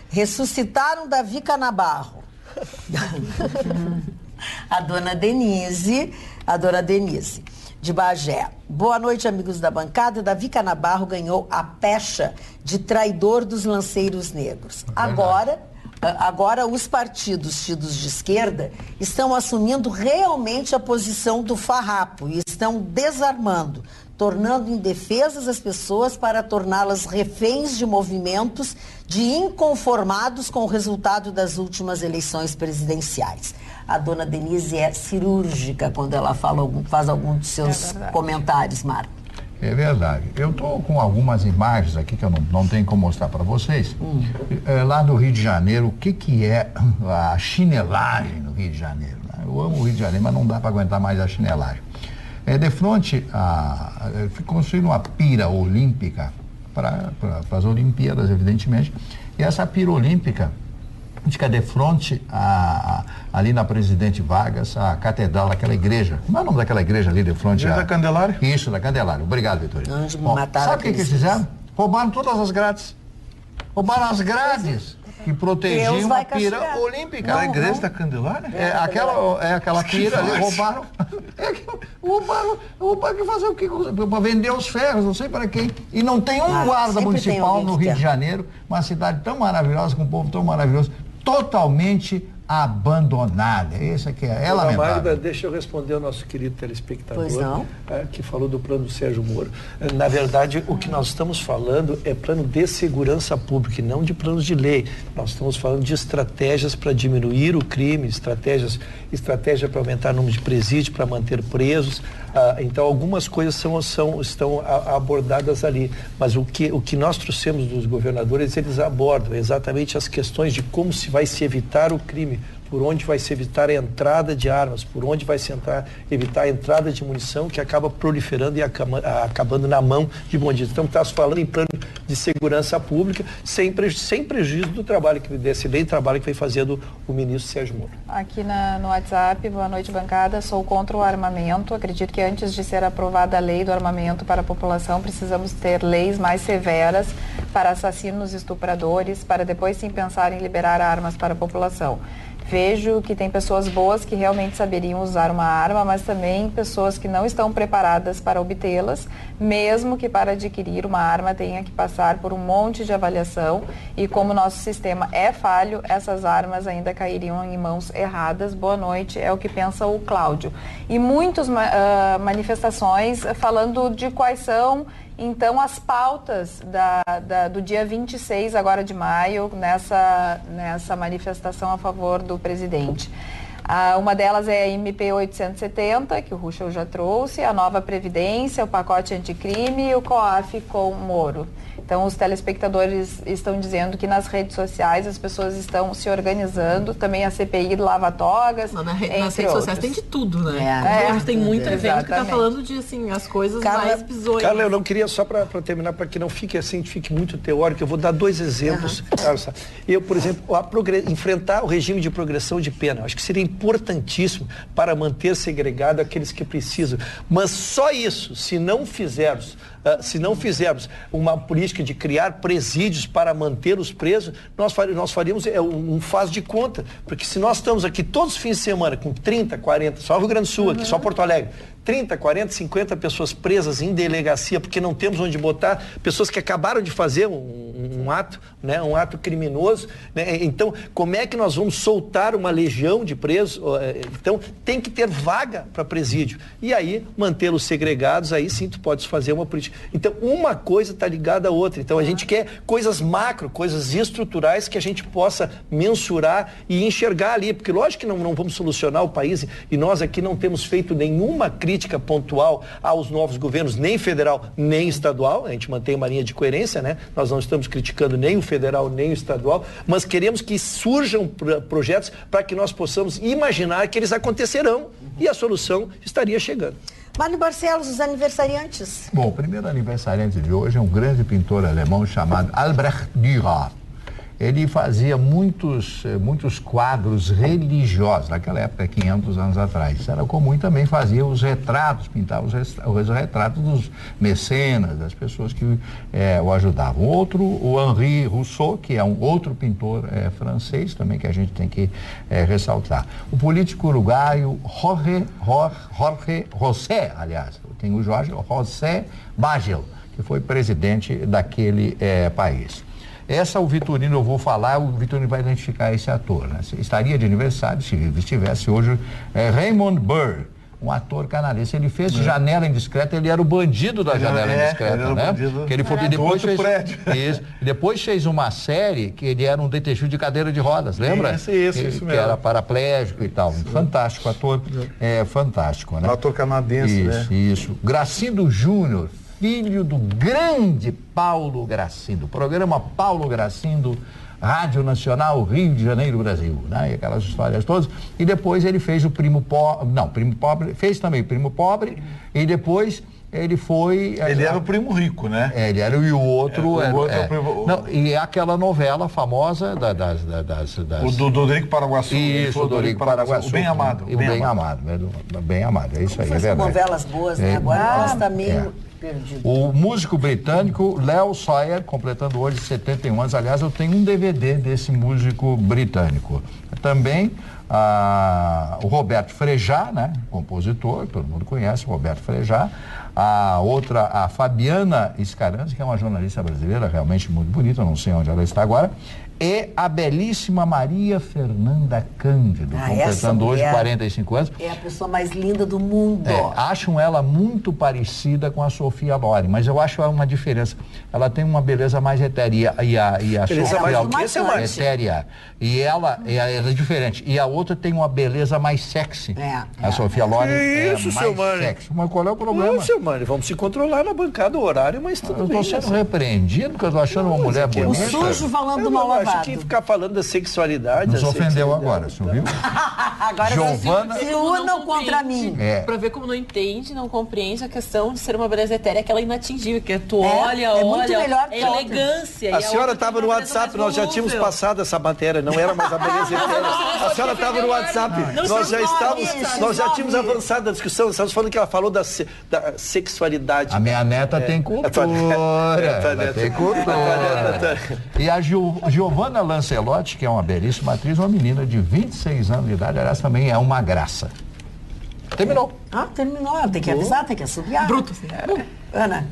Ressuscitaram Davi Canabarro. A dona Denise, de Bagé. Boa noite, amigos da bancada. Davi Canabarro ganhou a pecha de traidor dos lanceiros negros. Agora os partidos tidos de esquerda estão assumindo realmente a posição do farrapo e estão desarmando, tornando indefesas as pessoas para torná-las reféns de movimentos de inconformados com o resultado das últimas eleições presidenciais. A dona Denise é cirúrgica quando ela faz algum dos seus comentários, Marco. É verdade. Eu estou com algumas imagens aqui que eu não tenho como mostrar para vocês. Lá do Rio de Janeiro, o que é a chinelagem no Rio de Janeiro? Né? Eu amo o Rio de Janeiro, mas não dá para aguentar mais a chinelagem. De frente, construíram uma pira olímpica para as Olimpíadas, evidentemente. E essa pira olímpica fica de frente ali na Presidente Vargas, a catedral, aquela igreja. Como é o nome daquela igreja ali de frente? Da Candelária? Isso, da Candelária. Obrigado, Vitorino. Sabe o que eles fizeram? Roubaram todas as grades. Roubaram as grades que protegiam a pira olímpica. A igreja da Candelária? Aquela pira ali, roubaram. Roubaram que fazer o quê? Para vender os ferros, não sei para quem. E não tem um guarda municipal no Rio de Janeiro, uma cidade tão maravilhosa, com um povo tão maravilhoso, totalmente abandonada. Essa aqui é lamentável. Magda, deixa eu responder ao nosso querido telespectador que falou do plano do Sérgio Moro. Na verdade, o que nós estamos falando é plano de segurança pública e não de planos de lei. Nós estamos falando de estratégias para diminuir o crime, estratégia para aumentar o número de presídios, para manter presos. Então, algumas coisas estão abordadas ali. Mas o que nós trouxemos dos governadores, eles abordam exatamente as questões de como se vai se evitar o crime por onde vai se evitar a entrada de armas, por onde vai se evitar a entrada de munição, que acaba proliferando e acabando na mão de bandidos. Então, está se falando em plano de segurança pública, sem prejuízo do trabalho desse lei, trabalho que vem fazendo o ministro Sérgio Moro. Aqui no WhatsApp, boa noite, bancada. Sou contra o armamento. Acredito que antes de ser aprovada a lei do armamento para a população, precisamos ter leis mais severas para assassinos e estupradores, para depois sim pensar em liberar armas para a população. Vejo que tem pessoas boas que realmente saberiam usar uma arma, mas também pessoas que não estão preparadas para obtê-las, mesmo que para adquirir uma arma tenha que passar por um monte de avaliação, e como nosso sistema é falho, essas armas ainda cairiam em mãos erradas. Boa noite, é o que pensa o Cláudio. E muitas manifestações falando de quais são então as pautas do dia 26 agora de maio, nessa manifestação a favor do presidente. Uma delas é a MP 870, que o Ruschel já trouxe, a nova Previdência, o pacote anticrime e o COAF com Moro. Então, os telespectadores estão dizendo que nas redes sociais as pessoas estão se organizando, também a CPI do lava-togas. Nas redes sociais tem de tudo, né? Tem muito evento que está falando de, assim, as coisas mais bizonhas. Carla, eu não queria, só para terminar, para que não fique assim, fique muito teórico, eu vou dar 2 exemplos. Eu, por exemplo, enfrentar o regime de progressão de pena, acho que seria importantíssimo para manter segregado aqueles que precisam. Mas só isso, se não fizermos uma política de criar presídios para manter os presos, nós faríamos um faz de conta. Porque se nós estamos aqui todos os fins de semana com 30, 40, só Rio Grande do Sul, aqui, só Porto Alegre, 30, 40, 50 pessoas presas em delegacia porque não temos onde botar, pessoas que acabaram de fazer um ato, né, um ato criminoso, né? Então, como é que nós vamos soltar uma legião de presos? Então, tem que ter vaga para presídio. E aí, mantê-los segregados, aí sim tu podes fazer uma política. Então, uma coisa está ligada à outra. Então, a gente quer coisas macro, coisas estruturais que a gente possa mensurar e enxergar ali, porque lógico que não vamos solucionar o país, e nós aqui não temos feito nenhuma crítica pontual aos novos governos, nem federal, nem estadual. A gente mantém uma linha de coerência, né? Nós não estamos criticando nem o federal, nem o estadual, mas queremos que surjam projetos para que nós possamos imaginar que eles acontecerão e a solução estaria chegando. Mário Barcelos, os aniversariantes. Bom, o primeiro aniversariante de hoje é um grande pintor alemão chamado Albrecht Dürer. Ele fazia muitos quadros religiosos, naquela época, 500 anos atrás. Isso era comum, e também fazia os retratos, pintava os retratos dos mecenas, das pessoas que o ajudavam. Outro, o Henri Rousseau, que é um outro pintor francês também, que a gente tem que ressaltar. O político uruguaio Jorge José, aliás, tem o Jorge José Bagel, que foi presidente daquele país. O Vitorino, eu vou falar, o Vitorino vai identificar esse ator, né? Estaria de aniversário, se ele estivesse hoje, Raymond Burr, um ator canadense. Ele fez Janela Indiscreta, ele era o bandido da Janela Indiscreta, né? Que ele foi, depois fez uma série que ele era um detetive de cadeira de rodas, lembra? Isso mesmo. Que era paraplégico e tal. Fantástico, ator, fantástico, né? Um ator canadense, né? Isso. Gracindo Júnior, filho do grande Paulo Gracindo, programa Paulo Gracindo, Rádio Nacional, Rio de Janeiro, Brasil, né? E aquelas histórias todas. E depois ele fez o Primo Pobre, fez também o Primo Pobre, e depois ele foi... Ele era o primo rico, né? Ele era, e o outro... e aquela novela famosa O do Dodorico Paraguaçu. Isso, o Dodorico Paraguaçu. O Bem Amado. O Bem Amado, Bem Amado, é isso aí, é verdade. Novelas boas, né? Agora ela está meio... perdido. O músico britânico Leo Sayer, completando hoje 71 anos. Aliás, eu tenho um DVD desse músico britânico. Também o Roberto Frejá, né? Compositor, todo mundo conhece o Roberto Frejá. A Fabiana Scaranzi, que é uma jornalista brasileira realmente muito bonita, não sei onde ela está agora. E a belíssima Maria Fernanda Cândido, completando hoje 45 anos. É a pessoa mais linda do mundo. Acham ela muito parecida com a Sofia Loren, mas eu acho uma diferença. Ela tem uma beleza mais etérea e a Sofia Loren etérea. E ela é diferente. E a outra tem uma beleza mais sexy. A Sofia Loren isso, mais sexy. Mas qual é o problema? mano, vamos se controlar na bancada, o horário, mas tudo bem. Eu estou sendo repreendido porque eu estou achando uma mulher bonita. O sujo falando do mal lavado. Acho que ficar falando da sexualidade... Nos ofendeu agora, você ouviu? Agora Giovana... se unam contra mim. Pra ver como não entende, não compreende a questão de ser uma beleza etérea, que ela é inatingível, que tu olha, muito melhor que elegância. A senhora estava no WhatsApp, nós já tínhamos passado essa matéria, não era mais a beleza etérea. A senhora estava no WhatsApp, nós já tínhamos avançado na discussão, estamos falando que ela falou da sexualidade. A minha neta tem cultura. Tem cultura. E a Giovana Lancelotti, que é uma belíssima atriz, uma menina de 26 anos de idade, aliás, também é uma graça. Terminou. Terminou. Tem que avisar, tem que assobiar. Bruto, sim. Ana.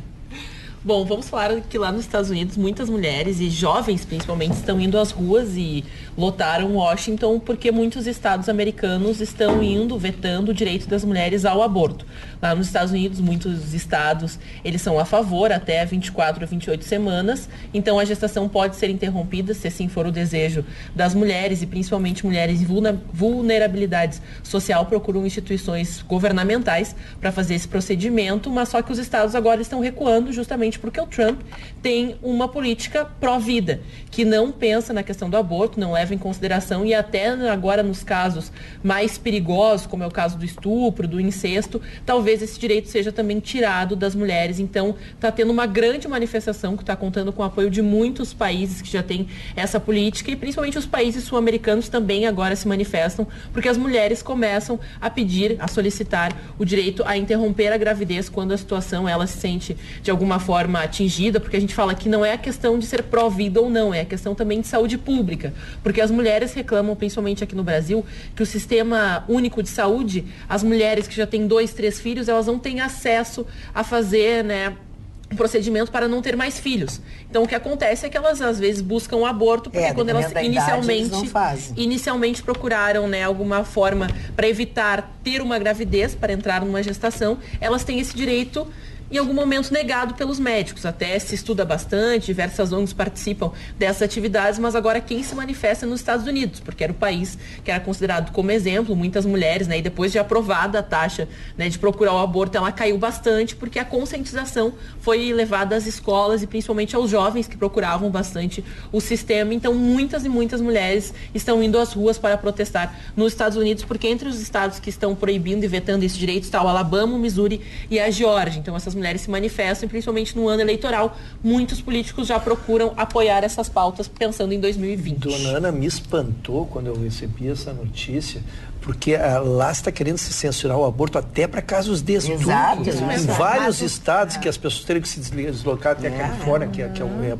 Bom, vamos falar que lá nos Estados Unidos muitas mulheres e jovens principalmente estão indo às ruas e lotaram Washington porque muitos estados americanos estão vetando o direito das mulheres ao aborto. Lá nos Estados Unidos, muitos estados, eles são a favor até 24 a 28 semanas, então a gestação pode ser interrompida se assim for o desejo das mulheres e principalmente mulheres em vulnerabilidade social procuram instituições governamentais para fazer esse procedimento, mas só que os estados agora estão recuando justamente porque o Trump tem uma política pró-vida, que não pensa na questão do aborto, não leva em consideração e até agora nos casos mais perigosos, como é o caso do estupro, do incesto, talvez esse direito seja também tirado das mulheres. Então, está tendo uma grande manifestação que está contando com o apoio de muitos países que já têm essa política e principalmente os países sul-americanos também agora se manifestam, porque as mulheres começam a pedir, a solicitar o direito a interromper a gravidez quando a situação ela se sente de alguma forma atingida, porque a gente fala que não é a questão de ser pró-vida ou não, é a questão também de saúde pública, porque as mulheres reclamam, principalmente aqui no Brasil, que o sistema único de saúde, as mulheres que já têm 2, 3 filhos, elas não têm acesso a fazer, um procedimento para não ter mais filhos. Então o que acontece é que elas às vezes buscam o aborto porque quando elas inicialmente procuraram alguma forma para evitar ter uma gravidez, para entrar numa gestação, elas têm esse direito em algum momento negado pelos médicos. Até se estuda bastante, diversas ONGs participam dessas atividades, mas agora quem se manifesta é nos Estados Unidos, porque era o país que era considerado como exemplo, muitas mulheres, e depois de aprovada a taxa de procurar o aborto, ela caiu bastante, porque a conscientização foi levada às escolas e principalmente aos jovens que procuravam bastante o sistema. Então muitas e muitas mulheres estão indo às ruas para protestar nos Estados Unidos, porque entre os estados que estão proibindo e vetando esse direito está o Alabama, o Missouri e a Geórgia. Então essas mulheres se manifestam, e principalmente no ano eleitoral, muitos políticos já procuram apoiar essas pautas pensando em 2020. Dona Ana me espantou quando eu recebi essa notícia, porque lá está querendo se censurar o aborto até para casos de estupro. Em vários estados que as pessoas teriam que se deslocar até a Califórnia,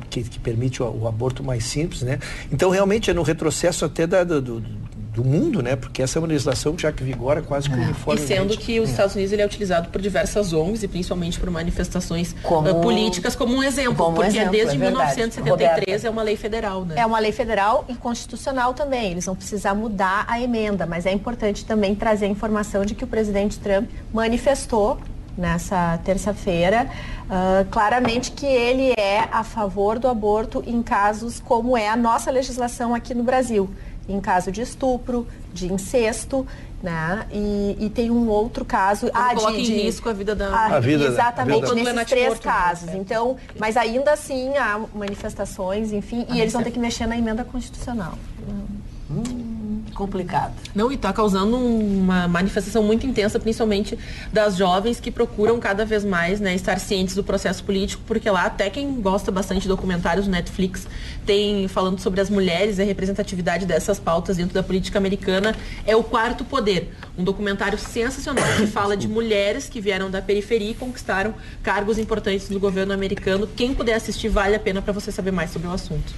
que permite o aborto mais simples, Então realmente é no retrocesso até do mundo, porque essa é uma legislação já que vigora quase que uniformemente. E sendo que os Estados Unidos ele é utilizado por diversas ONGs e principalmente por manifestações políticas como um exemplo, porque desde 1973 é uma lei federal, É uma lei federal e constitucional também, eles vão precisar mudar a emenda, mas é importante também trazer a informação de que o presidente Trump manifestou nessa terça-feira, claramente que ele é a favor do aborto em casos como é a nossa legislação aqui no Brasil, em caso de estupro, de incesto, e tem um outro caso coloca em risco a vida da exatamente nesses 3 casos. Então, mas ainda assim há manifestações, enfim, e eles vão ter que mexer na emenda constitucional. Complicado. Não, e está causando uma manifestação muito intensa, principalmente das jovens que procuram cada vez mais estar cientes do processo político, porque lá até quem gosta bastante de documentários no Netflix tem falando sobre as mulheres e a representatividade dessas pautas dentro da política americana, é o Quarto Poder, um documentário sensacional que fala de mulheres que vieram da periferia e conquistaram cargos importantes no governo americano. Quem puder assistir, vale a pena para você saber mais sobre o assunto.